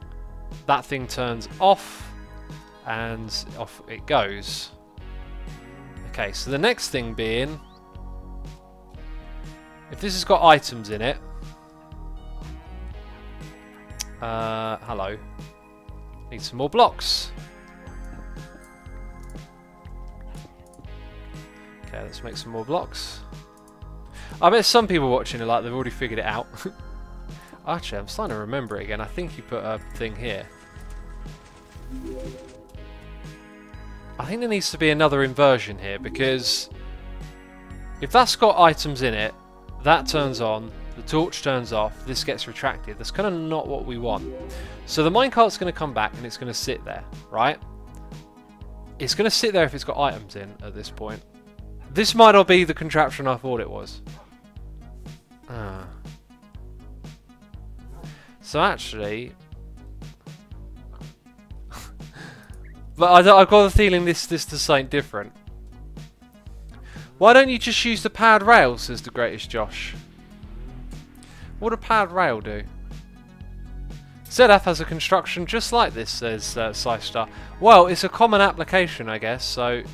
That thing turns off. And off it goes. Okay, so the next thing being... If this has got items in it... hello. Need some more blocks. Okay, let's make some more blocks. I bet some people watching are like they've already figured it out. Actually, I'm starting to remember it again. I think you put a thing here. I think there needs to be another inversion here because if that's got items in it, that turns on, the torch turns off, this gets retracted. That's kind of not what we want. So the minecart's going to come back and it's going to sit there, right? It's going to sit there if it's got items in at this point. This might not be the contraption I thought it was. So actually... but I've got the feeling this is something different. Why don't you just use the powered rail, says the greatest Josh. What would a powered rail do? ZF has a construction just like this, says Systar. Well, it's a common application, I guess, so it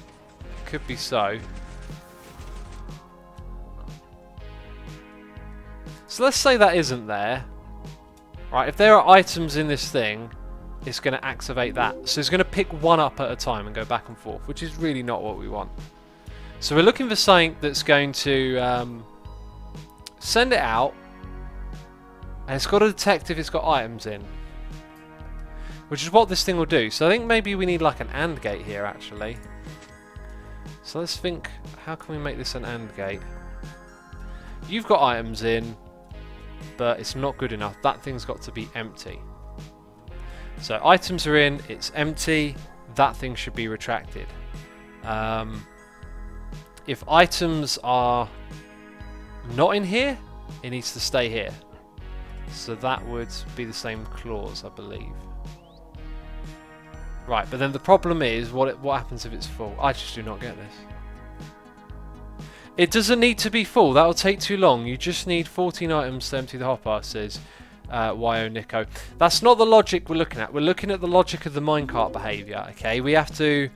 could be so. So let's say that isn't there. Right, if there are items in this thing, it's going to activate that. So it's going to pick one up at a time and go back and forth, which is really not what we want. So we're looking for something that's going to send it out, and it's got to detect if it's got items in, which is what this thing will do. So I think maybe we need like an AND gate here, actually. So let's think, how can we make this an AND gate? You've got items in, but it's not good enough. That thing's got to be empty. So items are in, it's empty, that thing should be retracted. If items are not in here, it needs to stay here. So that would be the same clause, I believe. Right, but then the problem is, what happens if it's full? I just do not get this. It doesn't need to be full. That'll take too long. You just need 14 items to empty the hopper, says YO Nico. That's not the logic we're looking at. We're looking at the logic of the minecart behaviour, okay? We have to...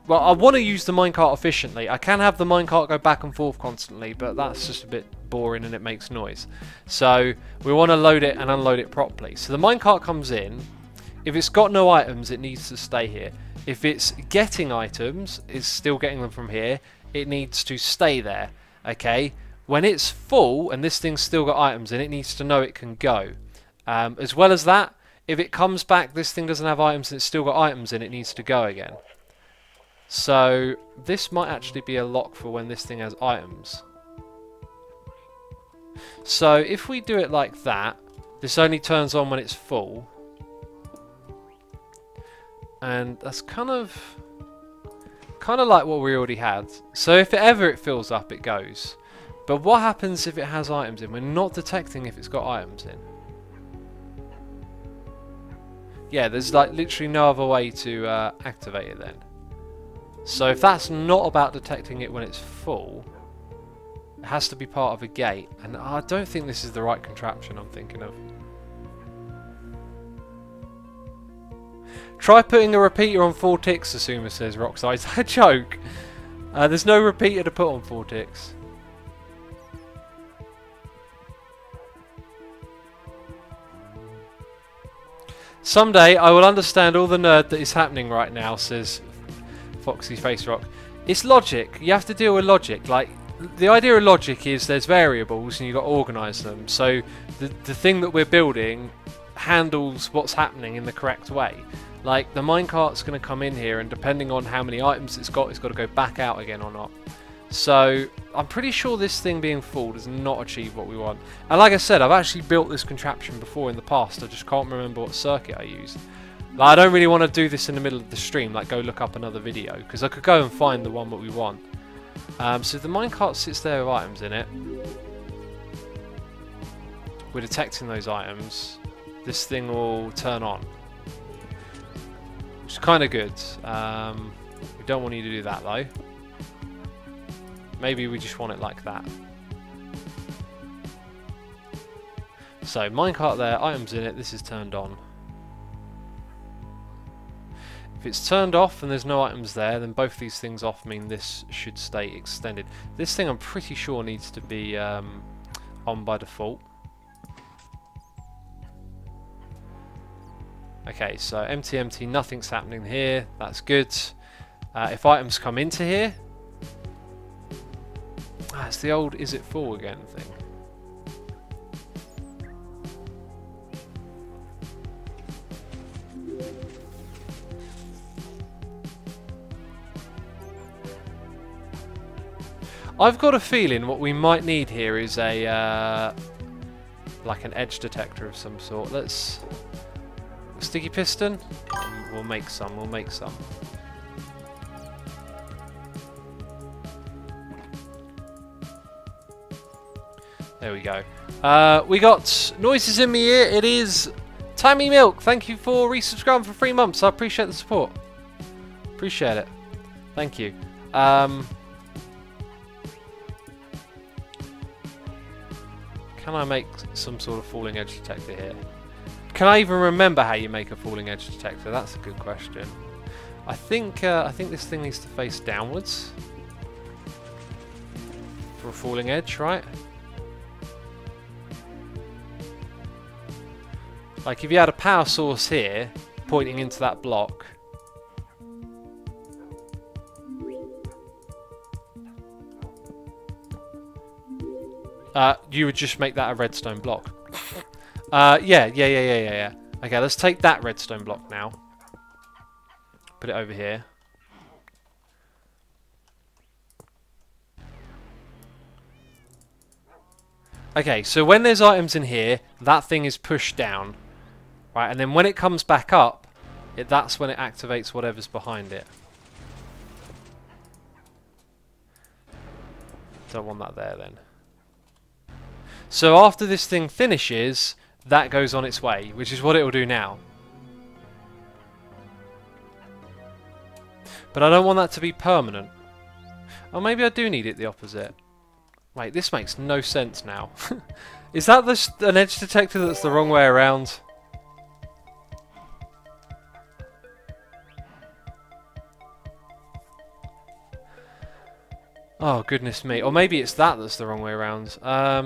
Well, I want to use the minecart efficiently. I can have the minecart go back and forth constantly, but that's just a bit boring and it makes noise. So we want to load it and unload it properly. So the minecart comes in. If it's got no items, it needs to stay here. If it's getting items, it's still getting them from here. It needs to stay there, okay? When it's full and this thing's still got items in it, needs to know it can go. As well as that, if it comes back, this thing doesn't have items and it's still got items in it, needs to go again. So this might actually be a lock for when this thing has items. So if we do it like that, this only turns on when it's full. And that's kind of like what we already had. So if ever it fills up, it goes. But what happens if it has items in? We're not detecting if it's got items in. Yeah, there's like literally no other way to activate it then. So if that's not about detecting it when it's full, it has to be part of a gate. And I don't think this is the right contraption I'm thinking of. Try putting a repeater on 4 ticks, Asuma says Rockside. Is that a joke? There's no repeater to put on 4 ticks. Someday I will understand all the nerd that is happening right now, says Foxy Face Rock. It's logic. You have to deal with logic. Like, the idea of logic is there's variables and you've got to organise them. So the thing that we're building handles what's happening in the correct way. Like, the minecart's going to come in here, and depending on how many items it's got to go back out again or not. So I'm pretty sure this thing being full does not achieve what we want. And like I said, I've actually built this contraption before in the past. I just can't remember what circuit I used. Like, I don't really want to do this in the middle of the stream, like go look up another video, because I could go and find the one that we want. So the minecart sits there with items in it. We're detecting those items. This thing will turn on, which is kind of good. We don't want you to do that though. Maybe we just want it like that. So minecart there, items in it, this is turned on. If it's turned off and there's no items there, then both these things off mean this should stay extended. This thing I'm pretty sure needs to be on by default. Okay, so empty, empty, nothing's happening here, that's good. If items come into here, it's the old is it full again thing. I've got a feeling what we might need here is a like an edge detector of some sort. Let's sticky piston. We'll make some. We'll make some. There we go. We got noises in my ear. It is Tammy Milk. Thank you for resubscribing for 3 months. I appreciate the support. Appreciate it. Thank you. Can I make some sort of falling edge detector here? Can I even remember how you make a falling edge detector? That's a good question. I think this thing needs to face downwards for a falling edge, right? Like if you had a power source here pointing into that block, you would just make that a redstone block. Yeah. Okay, let's take that redstone block now. Put it over here. Okay, so when there's items in here, that thing is pushed down. Right, and then when it comes back up, that's when it activates whatever's behind it. Don't want that there then. So after this thing finishes, that goes on its way, which is what it will do now. But I don't want that to be permanent. Oh, maybe I do need it the opposite. Wait, this makes no sense now. Is that an edge detector that's the wrong way around? Oh, goodness me. Or maybe it's that's the wrong way around.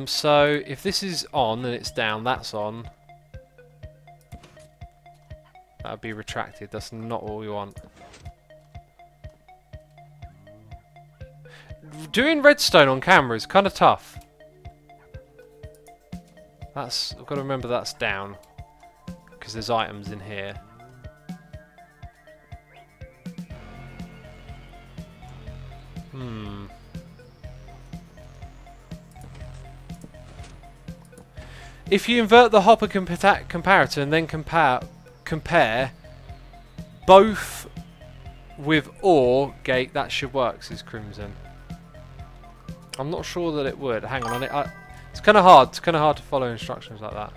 So, if this is on and it's down, that's on. That would be retracted. That's not what we want. Doing redstone on camera is kind of tough. I've got to remember that's down. Because there's items in here. If you invert the hopper comparator and then compare both with OR gate, that should work, says Crimson. I'm not sure that it would. Hang on, it's kind of hard. It's kind of hard to follow instructions like that.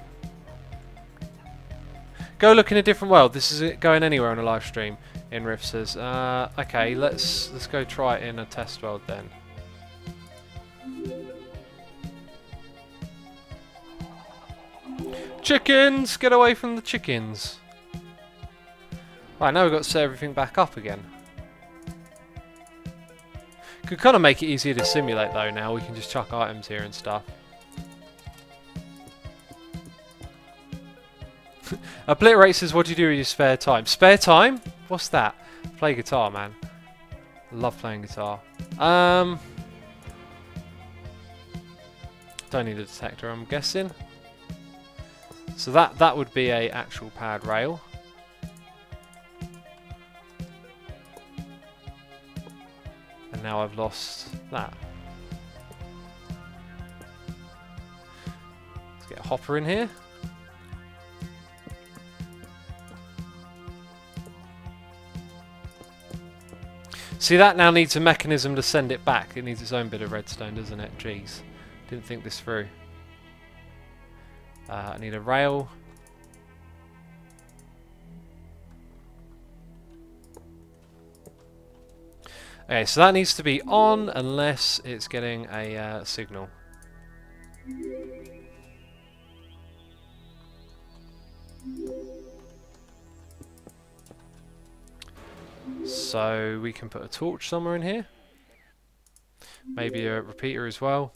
Go look in a different world. This isn't going anywhere on a live stream. In Riff says, okay, let's go try it in a test world then. Chickens! Get away from the chickens! Right, now we've got to set everything back up again. Could kind of make it easier to simulate though now. We can just chuck items here and stuff. Obliterate says, what do you do with your spare time? Spare time? What's that? Play guitar, man. Love playing guitar. Don't need a detector, I'm guessing. So that would be a actual powered rail. And now I've lost that. Let's get a hopper in here. See, that now needs a mechanism to send it back. It needs its own bit of redstone, doesn't it? Jeez. Didn't think this through. I need a rail. Okay, so that needs to be on unless it's getting a signal. So we can put a torch somewhere in here. Maybe a repeater as well.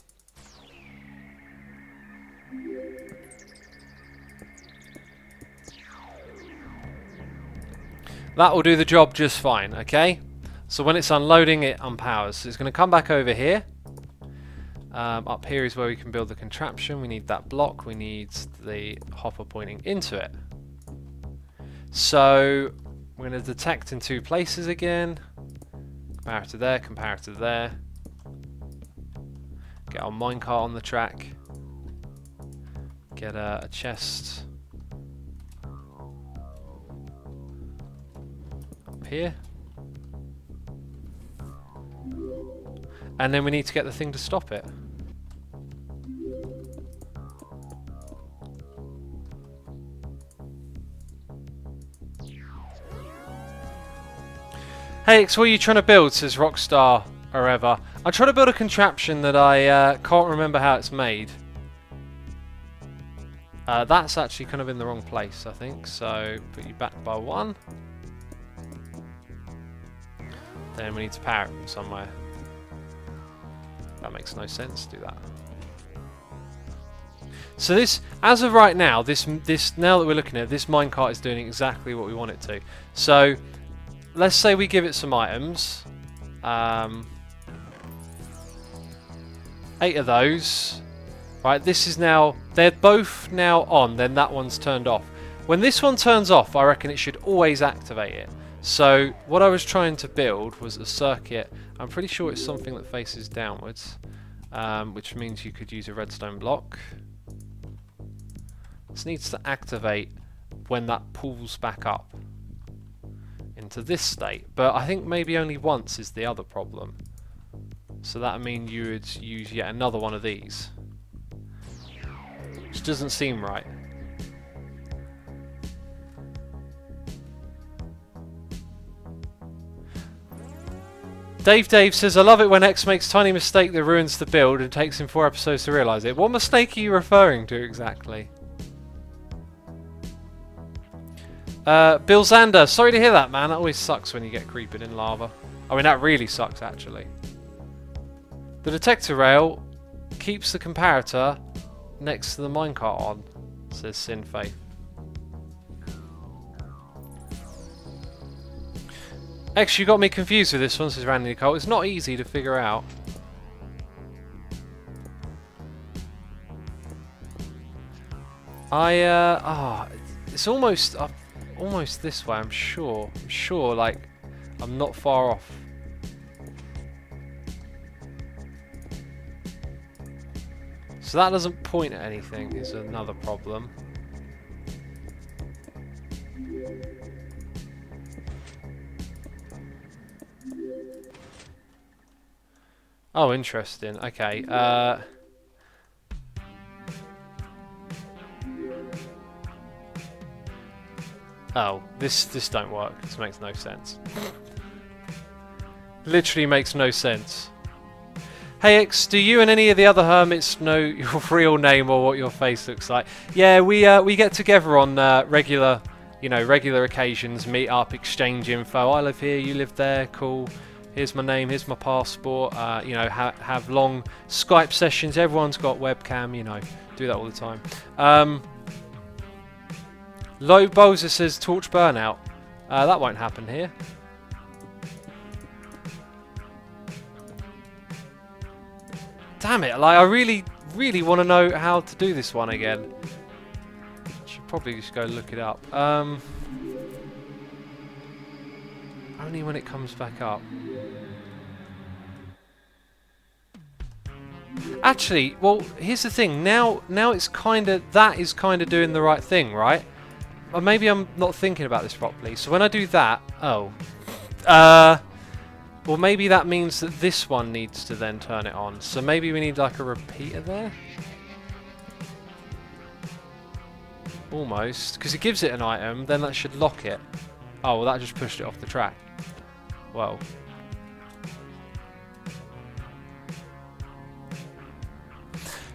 That will do the job just fine, okay? So when it's unloading, it unpowers. So it's going to come back over here. Up here is where we can build the contraption. We need that block. We need the hopper pointing into it. So we're going to detect in two places again. Comparator there, comparator there. Get our minecart on the track. Get a chest up here. And then we need to get the thing to stop it. Hey X, what are you trying to build? Says Rockstar Forever. I'm trying to build a contraption that I can't remember how it's made. That's actually kind of in the wrong place, I think. So put you back by one. Then we need to power it from somewhere. That makes no sense to do that. So this, as of right now, this now that we're looking at it, this minecart is doing exactly what we want it to. So let's say we give it some items. 8 of those. Right, this is now, they're both now on, then that one's turned off. When this one turns off, I reckon it should always activate it. So what I was trying to build was a circuit. I'm pretty sure it's something that faces downwards, which means you could use a redstone block. This needs to activate when that pulls back up into this state, but I think maybe only once is the other problem. So that would mean you would use yet another one of these, which doesn't seem right. Dave says, I love it when X makes tiny mistake that ruins the build and takes him 4 episodes to realise it. What mistake are you referring to exactly? Bill Zander, sorry to hear that, man. That always sucks when you get creeping in lava. I mean, that really sucks, actually. The detector rail keeps the comparator next to the minecart on, says Sinfaith. X, you got me confused with this one, says Randy Nicole. It's not easy to figure out. It's almost this way, I'm sure. I'm sure, like, I'm not far off. So that doesn't point at anything, is another problem. Oh, interesting. Okay. Oh, this don't work. This makes no sense. Literally makes no sense. Hey X, do you and any of the other hermits know your real name or what your face looks like? Yeah, we get together on regular occasions, meet up, exchange info. I live here, you live there, cool. Here's my name, here's my passport. Have long Skype sessions. Everyone's got webcam, do that all the time. Low Bowser says torch burnout. That won't happen here. Damn it! Like, I really want to know how to do this one again. Should probably just go look it up. Only when it comes back up. Actually, well, here's the thing. Now it's that is kind of doing the right thing, right? Or maybe I'm not thinking about this properly. So when I do that, well, maybe that means that this one needs to then turn it on. So maybe we need like a repeater there. Almost, because it gives it an item, then that should lock it. Oh, well, that just pushed it off the track. Well.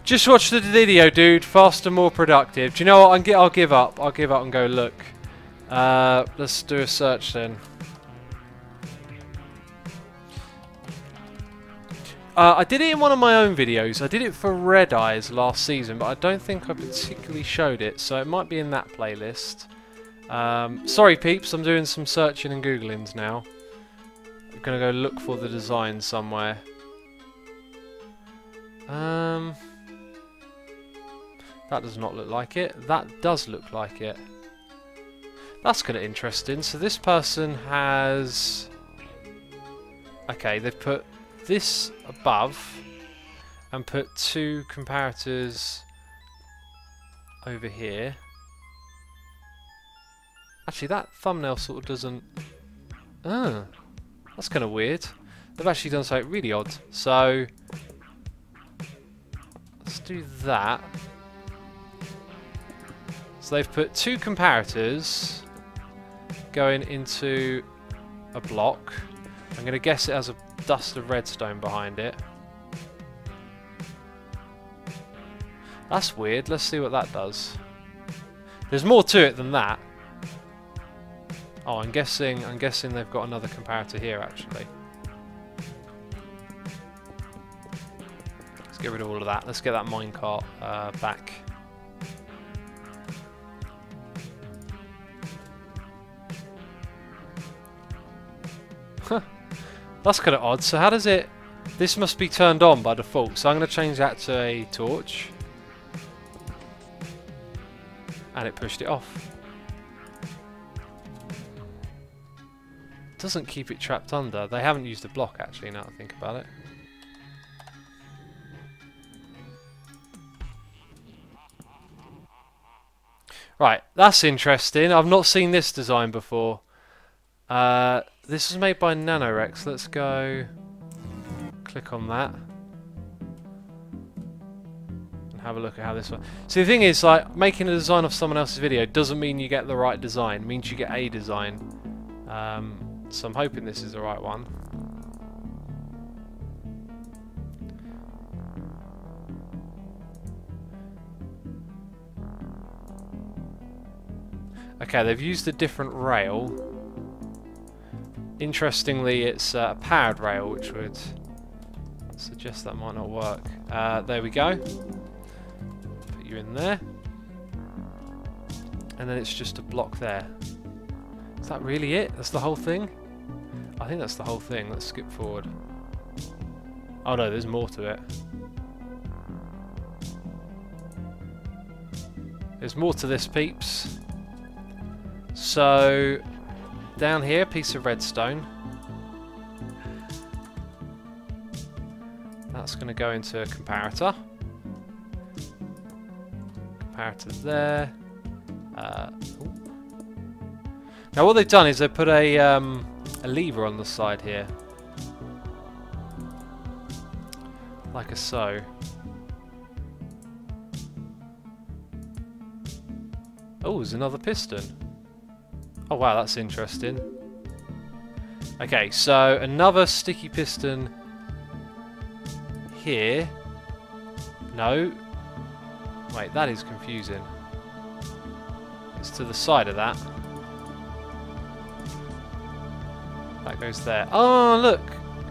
Just watch the video, dude. Faster, more productive. Do you know what? I'll give up. I'll give up and go look. Let's do a search then. I did it in one of my own videos. I did it for Red Eyes last season, but I don't think I particularly showed it, so it might be in that playlist. Sorry, peeps. I'm doing some searching and googlings now. I'm gonna go look for the design somewhere. That does not look like it. That does look like it. That's kind of interesting. So this person has... Okay, they've put this above and put 2 comparators over here. Actually, that thumbnail sort of doesn't... that's kind of weird. They've actually done something really odd. So... let's do that. So they've put 2 comparators going into a block. I'm going to guess it has a dust of redstone behind it. That's weird. Let's see what that does. There's more to it than that. Oh, I'm guessing they've got another comparator here actually. Let's get rid of all of that. Let's get that minecart back. That's kind of odd. So how does it... This must be turned on by default. So I'm going to change that to a torch. And it pushed it off. Doesn't keep it trapped under. They haven't used a block actually, now that I think about it. Right, that's interesting. I've not seen this design before. This was made by Nanorex. Let's go click on that and have a look at how this one. See, the thing is, like, making a design of someone else's video doesn't mean you get the right design. It means you get a design. So I'm hoping this is the right one. Okay, they've used a different rail. Interestingly, it's a powered rail, which would suggest that might not work. There we go. Put you in there. And then it's just a block there. Is that really it? That's the whole thing? I think that's the whole thing. Let's skip forward. Oh no, there's more to it. There's more to this, peeps. So, down here, piece of redstone. That's going to go into a comparator. Comparator there. Now what they've done is they put a lever on the side here. Like a so. Oh, there's another piston. Oh wow, that's interesting. Okay, so another sticky piston here. No. Wait, that is confusing. It's to the side of that. That goes there. Oh, look!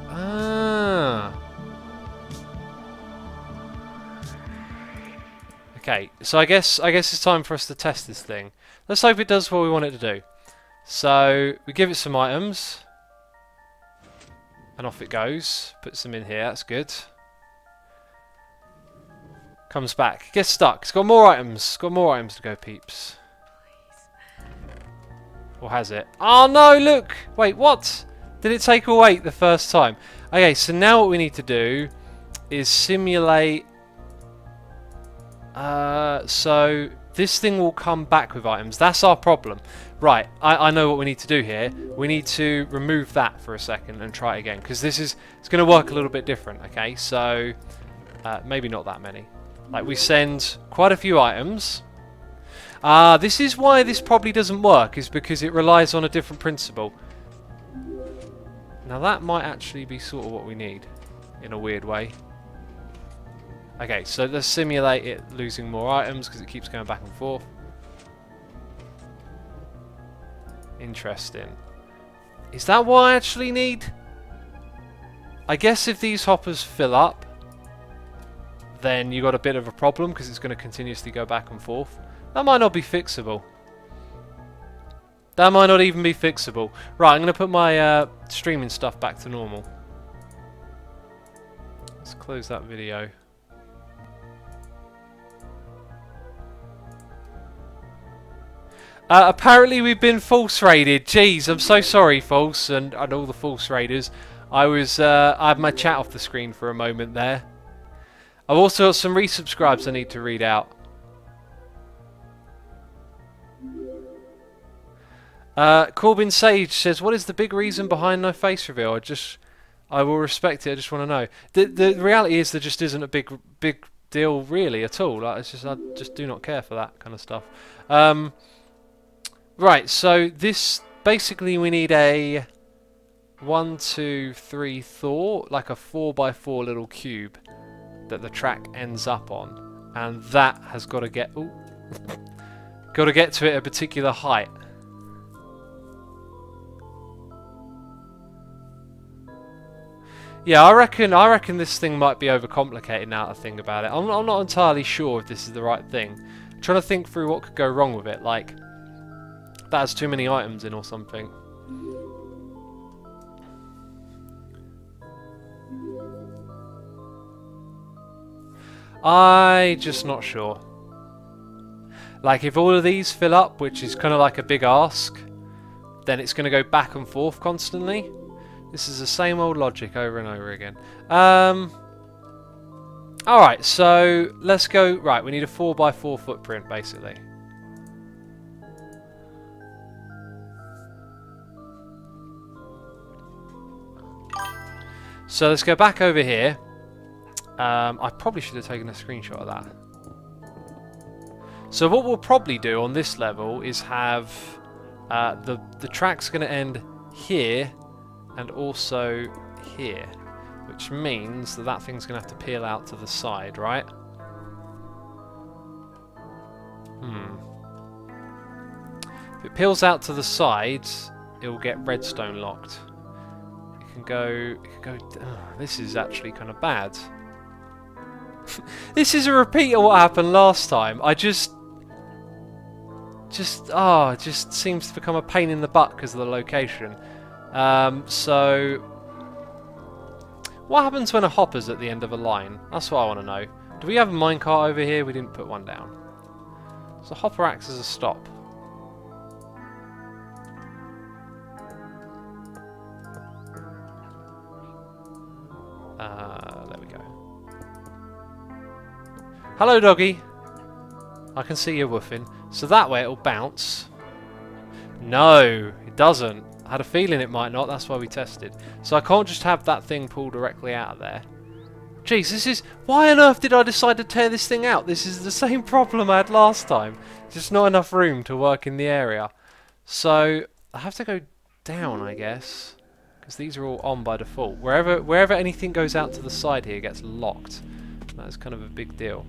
Ah. Okay, so I guess it's time for us to test this thing. Let's hope it does what we want it to do. So we give it some items, and off it goes. Puts them in here. That's good. Comes back. Gets stuck. It's got more items. It's got more items to go, peeps. Or has it? Oh no! Look. Wait. What? Did it take away the first time? Okay. So now what we need to do is simulate. So this thing will come back with items. That's our problem. Right, I know what we need to do here. We need to remove that for a second and try it again, because it's going to work a little bit different, okay? So, maybe not that many. Like, we send quite a few items. This is why this probably doesn't work, is because it relies on a different principle. Now that might actually be sort of what we need, in a weird way. Okay, so let's simulate it losing more items because it keeps going back and forth. Interesting. Is that what I actually need? I guess if these hoppers fill up, then you got a bit of a problem because it's going to continuously go back and forth. That might not be fixable. That might not even be fixable. Right, I'm going to put my streaming stuff back to normal. Let's close that video. Apparently we've been false raided. Jeez, I'm so sorry, false, and all the false raiders. I had my chat off the screen for a moment there. I've also got some resubscribes I need to read out. Corbin Sage says, "What is the big reason behind no face reveal?" I will respect it. I just want to know. The reality is there just isn't a big deal really at all. Like, I just do not care for that kind of stuff. Right, so this basically we need a 1, 2, 3 Thor, like a 4x4 little cube that the track ends up on, and that has got to get got to get to it at a particular height. Yeah, I reckon this thing might be overcomplicated now that I think about it. I'm not entirely sure if this is the right thing. I'm trying to think through what could go wrong with it, like that has too many items in or something. I'm just not sure. Like, if all of these fill up, which is kind of like a big ask, then it's going to go back and forth constantly. This is the same old logic over and over again. Alright, so let's go. Right, we need a 4x4 footprint, basically. So let's go back over here. I probably should have taken a screenshot of that. So what we'll probably do on this level is have the track's going to end here and also here, which means that thing's going to have to peel out to the side, right? it peels out to the sides, it will get redstone locked. It can go. This is actually kind of bad. This is a repeat of what happened last time. It just seems to become a pain in the butt because of the location. So, what happens when a hopper's at the end of a line? That's what I want to know. Do we have a minecart over here? We didn't put one down. So hopper acts as a stop. There we go. Hello, doggy. I can see you woofing. So that way it'll bounce. No, it doesn't. I had a feeling it might not. That's why we tested. So I can't just have that thing pull directly out of there. Jeez, this is... Why on earth did I decide to tear this thing out? This is the same problem I had last time. Just not enough room to work in the area. So I have to go down, I guess. Because these are all on by default. Wherever anything goes out to the side here gets locked. That's kind of a big deal.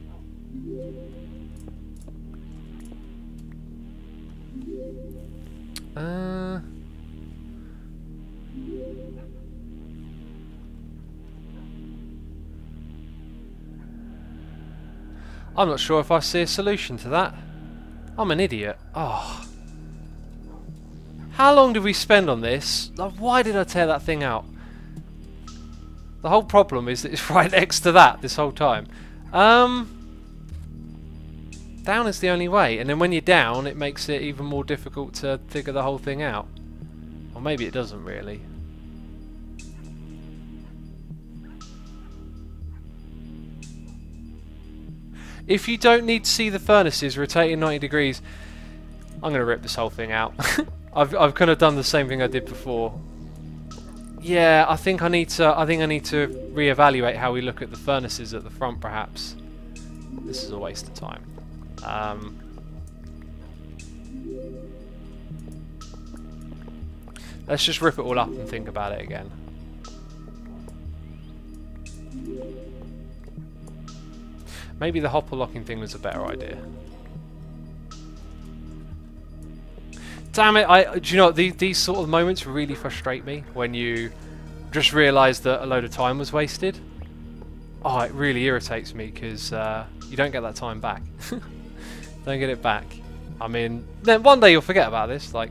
I'm not sure if I see a solution to that. I'm an idiot. Oh. How long did we spend on this? Like, why did I tear that thing out? The whole problem is that it's right next to that this whole time. Down is the only way, and then when you're down it makes it even more difficult to figure the whole thing out. Or maybe it doesn't really. If you don't need to see the furnaces rotating 90 degrees, I'm going to rip this whole thing out. I've kind of done the same thing I did before. Yeah, I think I need to reevaluate how we look at the furnaces at the front, perhaps. This is a waste of time. Let's just rip it all up and think about it again. Maybe the hopper locking thing was a better idea. Damn it! Do you know what, these sort of moments really frustrate me when you just realise that a load of time was wasted. Oh, it really irritates me because you don't get that time back. Don't get it back. I mean, then one day you'll forget about this, like,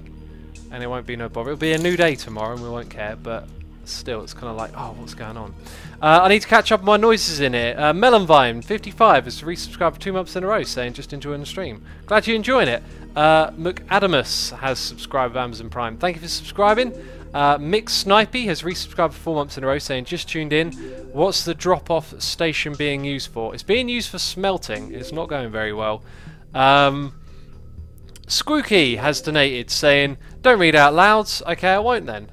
and it won't be no bother. It'll be a new day tomorrow, and we won't care. But still, it's kind of like, oh, what's going on? I need to catch up on my noises in it. Melonvine55 has resubscribed for 2 months in a row, saying just enjoying the stream. Glad you're enjoying it. McAdamus has subscribed with Amazon Prime. Thank you for subscribing. Mick Snipey has resubscribed for 4 months in a row, saying just tuned in. What's the drop-off station being used for? It's being used for smelting. It's not going very well. Squooky has donated, saying don't read out loud. Okay, I won't then.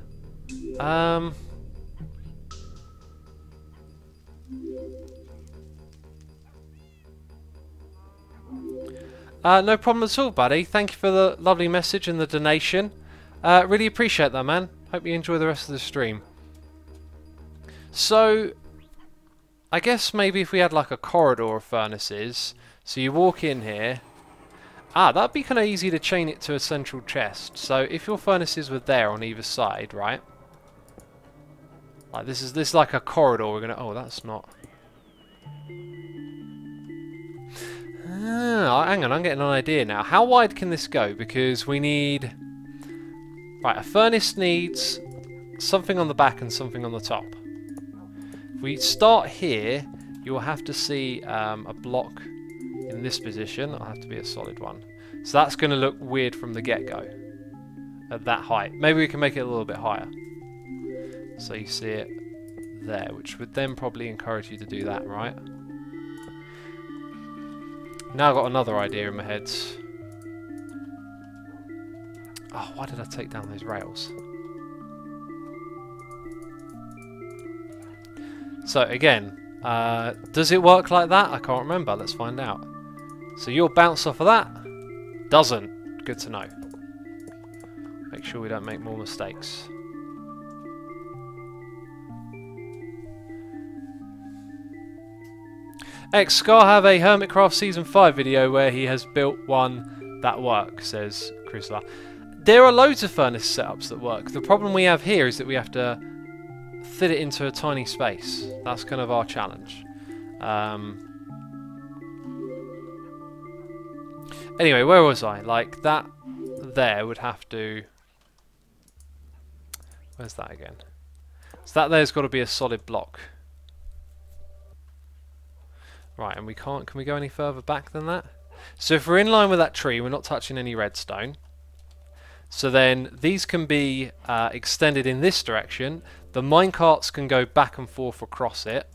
No problem at all, buddy. Thank you for the lovely message and the donation. Really appreciate that, man. Hope you enjoy the rest of the stream. So, I guess maybe if we had like a corridor of furnaces, so you walk in here. That'd be kind of easy to chain it to a central chest. So if your furnaces were there on either side, right? Like this is like a corridor. We're gonna. Oh, that's not. Hang on, I'm getting an idea now. How wide can this go? Because we need... Right, a furnace needs something on the back and something on the top. If we start here, you'll have to see a block in this position. It'll have to be a solid one. So that's going to look weird from the get-go at that height. Maybe we can make it a little bit higher. So you see it there, which would then probably encourage you to do that, right? Now I've got another idea in my head. Oh, why did I take down those rails? So again, does it work like that? I can't remember. Let's find out. So you'll bounce off of that? Doesn't. Good to know. Make sure we don't make more mistakes. Scar have a Hermitcraft Season 5 video where he has built one that works, says Chrysler. There are loads of furnace setups that work. The problem we have here is that we have to fit it into a tiny space. That's kind of our challenge. Anyway, where was I? Like, that there would have to... Where's that again? So that there's got to be a solid block. Right, and we can't... Can we go any further back than that? So if we're in line with that tree, we're not touching any redstone. So then these can be extended in this direction. The minecarts can go back and forth across it.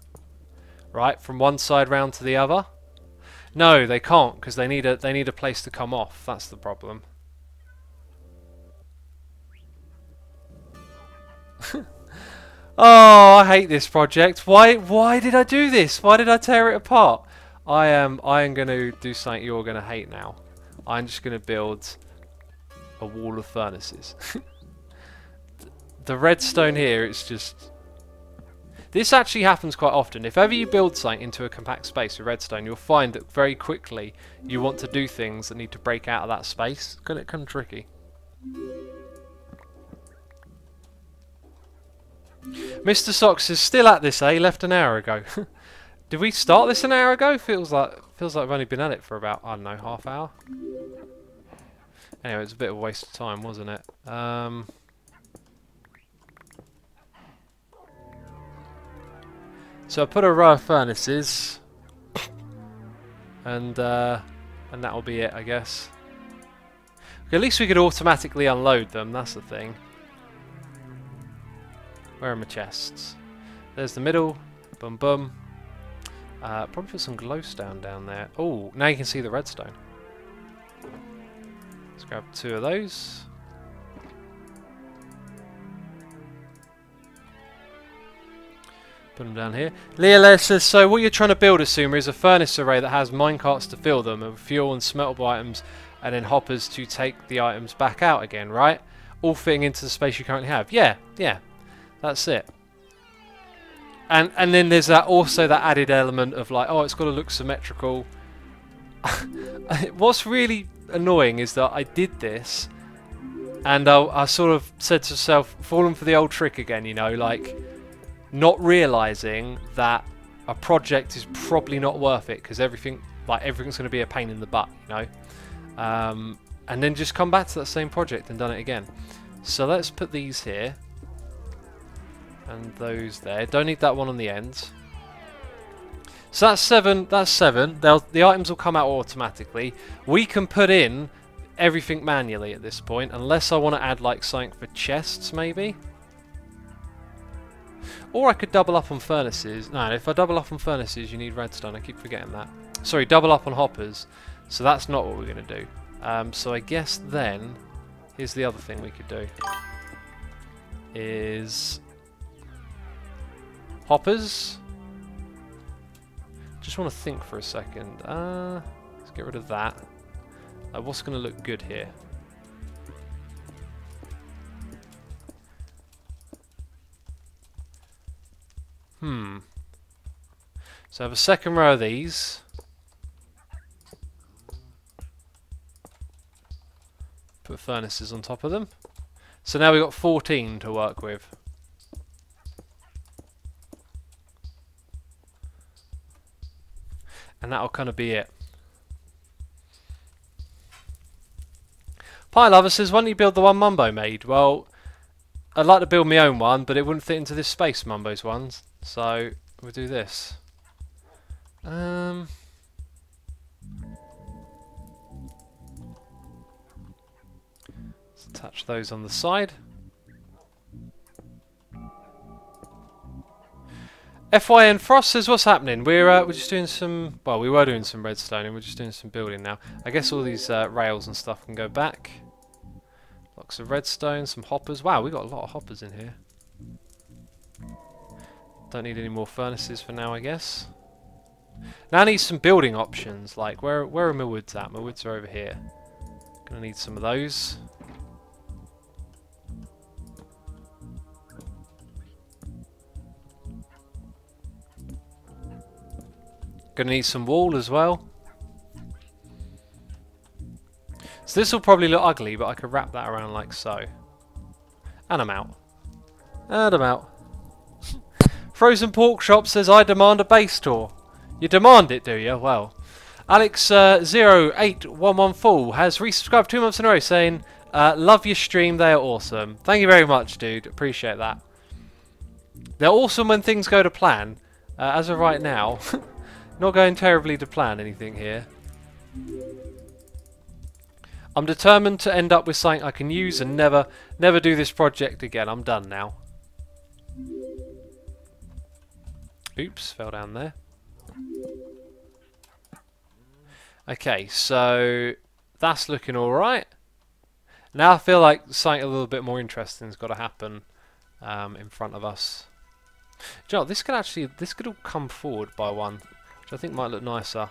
Right, from one side round to the other. No, they can't, because they need a place to come off. That's the problem. Oh, I hate this project. Why did I do this? Why did I tear it apart? I am going to do something you're going to hate now. I'm just going to build a wall of furnaces. The redstone here, it's just... This actually happens quite often. If ever you build something into a compact space with redstone, you'll find that very quickly you want to do things that need to break out of that space. It's kind of tricky. Mr. Socks is still at this, eh? He left an hour ago. Did we start this an hour ago? Feels like we've only been at it for about, I don't know, half hour. Anyway, it's a bit of a waste of time, wasn't it? So I put a row of furnaces, and that'll be it, I guess. At least we could automatically unload them. That's the thing. Where are my chests? There's the middle. Boom, boom. Probably put some glowstone down there. Oh, now you can see the redstone. Let's grab 2 of those. Put them down here. Leola says, so what you're trying to build, Asuma, is a furnace array that has minecarts to fill them, and fuel and smeltable items, and then hoppers to take the items back out again, right? All fitting into the space you currently have. Yeah, yeah. That's it. And then there's also that added element of like, oh, it's got to look symmetrical. What's really annoying is that I did this, and I sort of said to myself, falling for the old trick again, you know, like not realising that a project is probably not worth it because everything's going to be a pain in the butt, you know. And then just come back to that same project and done it again. So let's put these here. And those there. Don't need that one on the end. So that's 7. That's 7. The items will come out automatically. We can put in everything manually at this point, unless I want to add like something for chests, maybe. Or I could double up on furnaces. No, if I double up on furnaces, you need redstone. I keep forgetting that. Sorry, double up on hoppers. So that's not what we're going to do. So I guess then, here's the other thing we could do. Is... hoppers. Just want to think for a second. Let's get rid of that. What's going to look good here? So I have a second row of these. Put furnaces on top of them. So now we've got 14 to work with. And that'll kind of be it. Pie Lover says, why don't you build the one Mumbo made? Well, I'd like to build my own one, but it wouldn't fit into this space Mumbo's ones. So we'll do this. Let's attach those on the side. FYN Frost says, what's happening? We're just doing some... Well, we were doing some redstone and we're just doing some building now. I guess all these rails and stuff can go back. Blocks of redstone, some hoppers. Wow, we got a lot of hoppers in here. Don't need any more furnaces for now, I guess. Now I need some building options. Like, where are my woods at? My woods are over here. Gonna need some of those. Gonna need some wool as well. So So this will probably look ugly, but I could wrap that around like so. And I'm out. And I'm out. Frozen Pork Shop says, I demand a base tour. You demand it, do you? Well. Alex 08114 has resubscribed 2 months in a row saying, love your stream, they are awesome. Thank you very much, dude. Appreciate that. They're awesome when things go to plan. As of right now, not going terribly to plan anything here. I'm determined to end up with something I can use and never do this project again. I'm done now. Oops, fell down there. Okay, so that's looking alright. Now I feel like something a little bit more interesting has got to happen in front of us. Do you know what, this could all come forward by one, which I think might look nicer.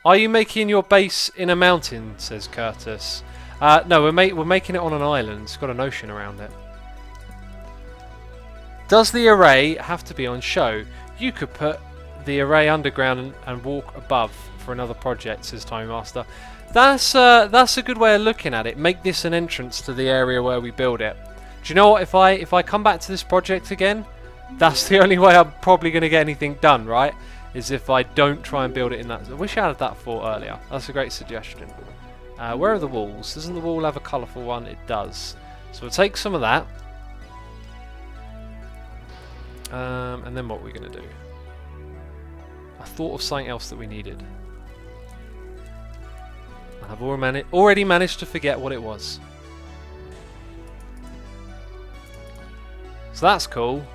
Are you making your base in a mountain, says Curtis. No, we're making it on an island. It's got an ocean around it. Does the array have to be on show? You could put the array underground and walk above for another project, says Time Master. That's a good way of looking at it. Make this an entrance to the area where we build it. Do you know what? If I come back to this project again, that's the only way I'm probably going to get anything done, right? Is if I don't try and build it in that. I wish I had that thought earlier. That's a great suggestion. Where are the walls? Doesn't the wall have a colourful one? It does. So we'll take some of that. And then what are we going to do? I thought of something else that we needed. I've already managed to forget what it was. So that's cool.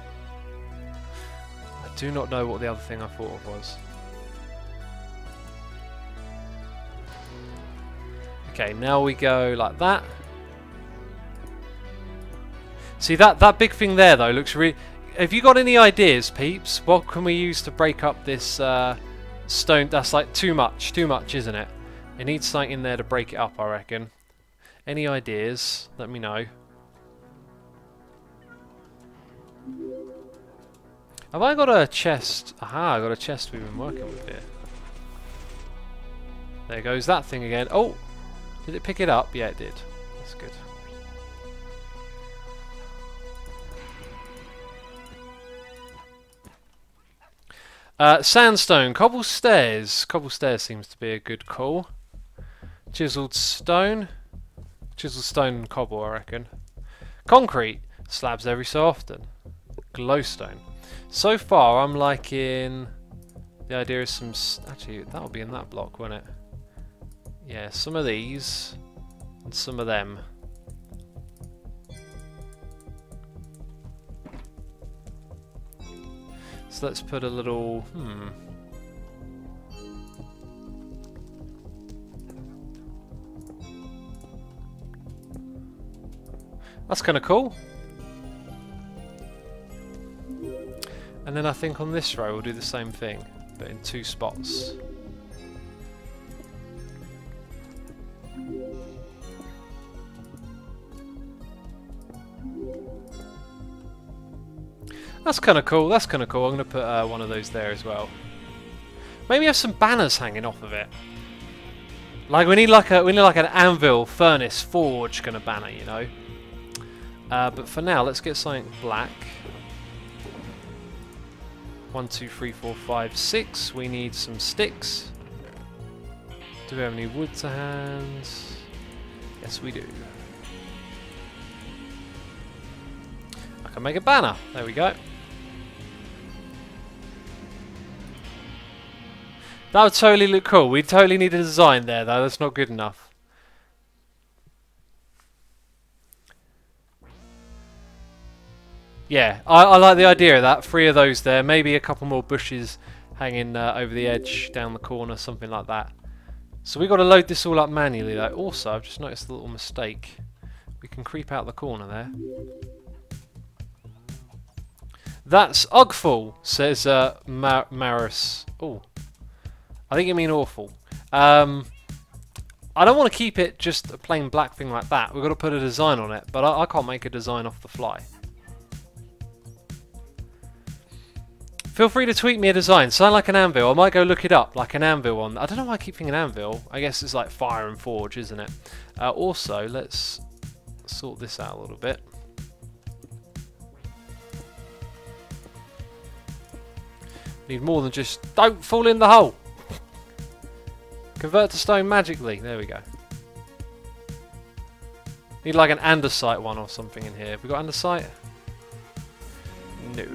I do not know what the other thing I thought of was. Okay, now we go like that. See that big thing there though looks really... Have you got any ideas, peeps? What can we use to break up this stone? That's like too much, isn't it? It needs something in there to break it up, I reckon. Any ideas? Let me know. Have I got a chest? Aha, I got a chest we've been working with here. There goes that thing again. Oh! Did it pick it up? Yeah, it did. That's good. Sandstone, cobble stairs. Cobble stairs seems to be a good call. Chiseled stone. Chiseled stone and cobble, I reckon. Concrete. Slabs every so often. Glowstone. So far, I'm liking the idea of some... Actually, that'll be in that block, won't it? Yeah, some of these and some of them. So let's put a little... That's kind of cool. And then I think on this row we'll do the same thing, but in 2 spots. That's kind of cool. That's kind of cool. I'm going to put one of those there as well. Maybe have some banners hanging off of it. Like we need like an anvil, furnace, forge kind of banner, you know. But for now, let's get something black. 1, 2, 3, 4, 5, 6. We need some sticks. Do we have any wood to hand? Yes, we do. I can make a banner. There we go. That would totally look cool. We totally need a design there, though. That's not good enough. Yeah, I like the idea of that. 3 of those there. Maybe a couple more bushes hanging over the edge, down the corner, something like that. So we've got to load this all up manually, though. Also, I've just noticed a little mistake. We can creep out the corner there. That's ugful, says Maris. Oh, I think you mean awful. I don't want to keep it just a plain black thing like that. We've got to put a design on it, but I can't make a design off the fly. Feel free to tweet me a design. Sound like an anvil. I might go look it up, like an anvil one. I don't know why I keep thinking anvil. I guess it's like fire and forge, isn't it? Also, let's sort this out a little bit. Need more than just... Don't fall in the hole! Convert to stone magically. There we go. Need like an andesite one or something in here. Have we got andesite? No.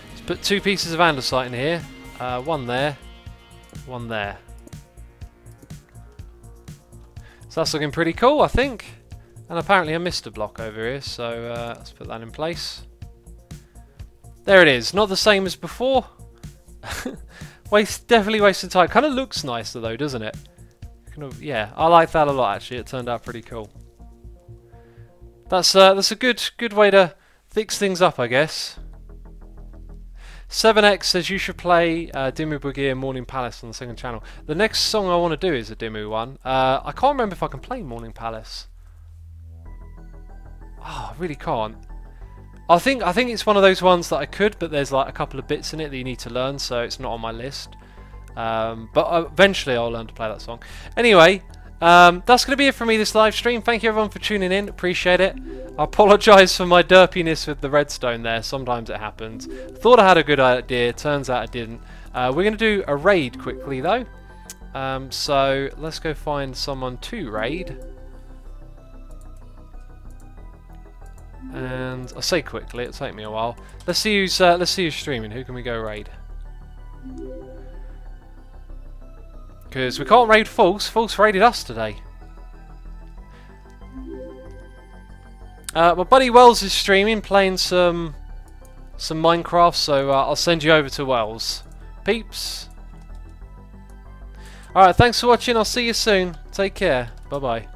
Let's put 2 pieces of andesite in here. One there. One there. So that's looking pretty cool, I think. And apparently I missed a block over here, so let's put that in place. There it is. Not the same as before. Definitely wasting time. Kind of looks nicer though, doesn't it? Kind of, yeah, I like that a lot actually. It turned out pretty cool. That's a good way to fix things up, I guess. 7X says you should play Dimmu Borgir Morning Palace on the second channel. The next song I want to do is a Dimmu one. I can't remember if I can play Morning Palace. Oh, I really can't. I think it's one of those ones that I could, but there's like a couple of bits in it that you need to learn, so it's not on my list. But eventually I'll learn to play that song. Anyway, that's going to be it for me this live stream. Thank you everyone for tuning in. Appreciate it. I apologise for my derpiness with the redstone there. Sometimes it happens. Thought I had a good idea. Turns out I didn't. We're going to do a raid quickly though. So let's go find someone to raid. And I say quickly, it'll take me a while. Let's see who's streaming. Who can we go raid? Because we can't raid False. False raided us today. My buddy Wells is streaming, playing some Minecraft, so I'll send you over to Wells. Peeps. Alright, thanks for watching. I'll see you soon. Take care. Bye bye.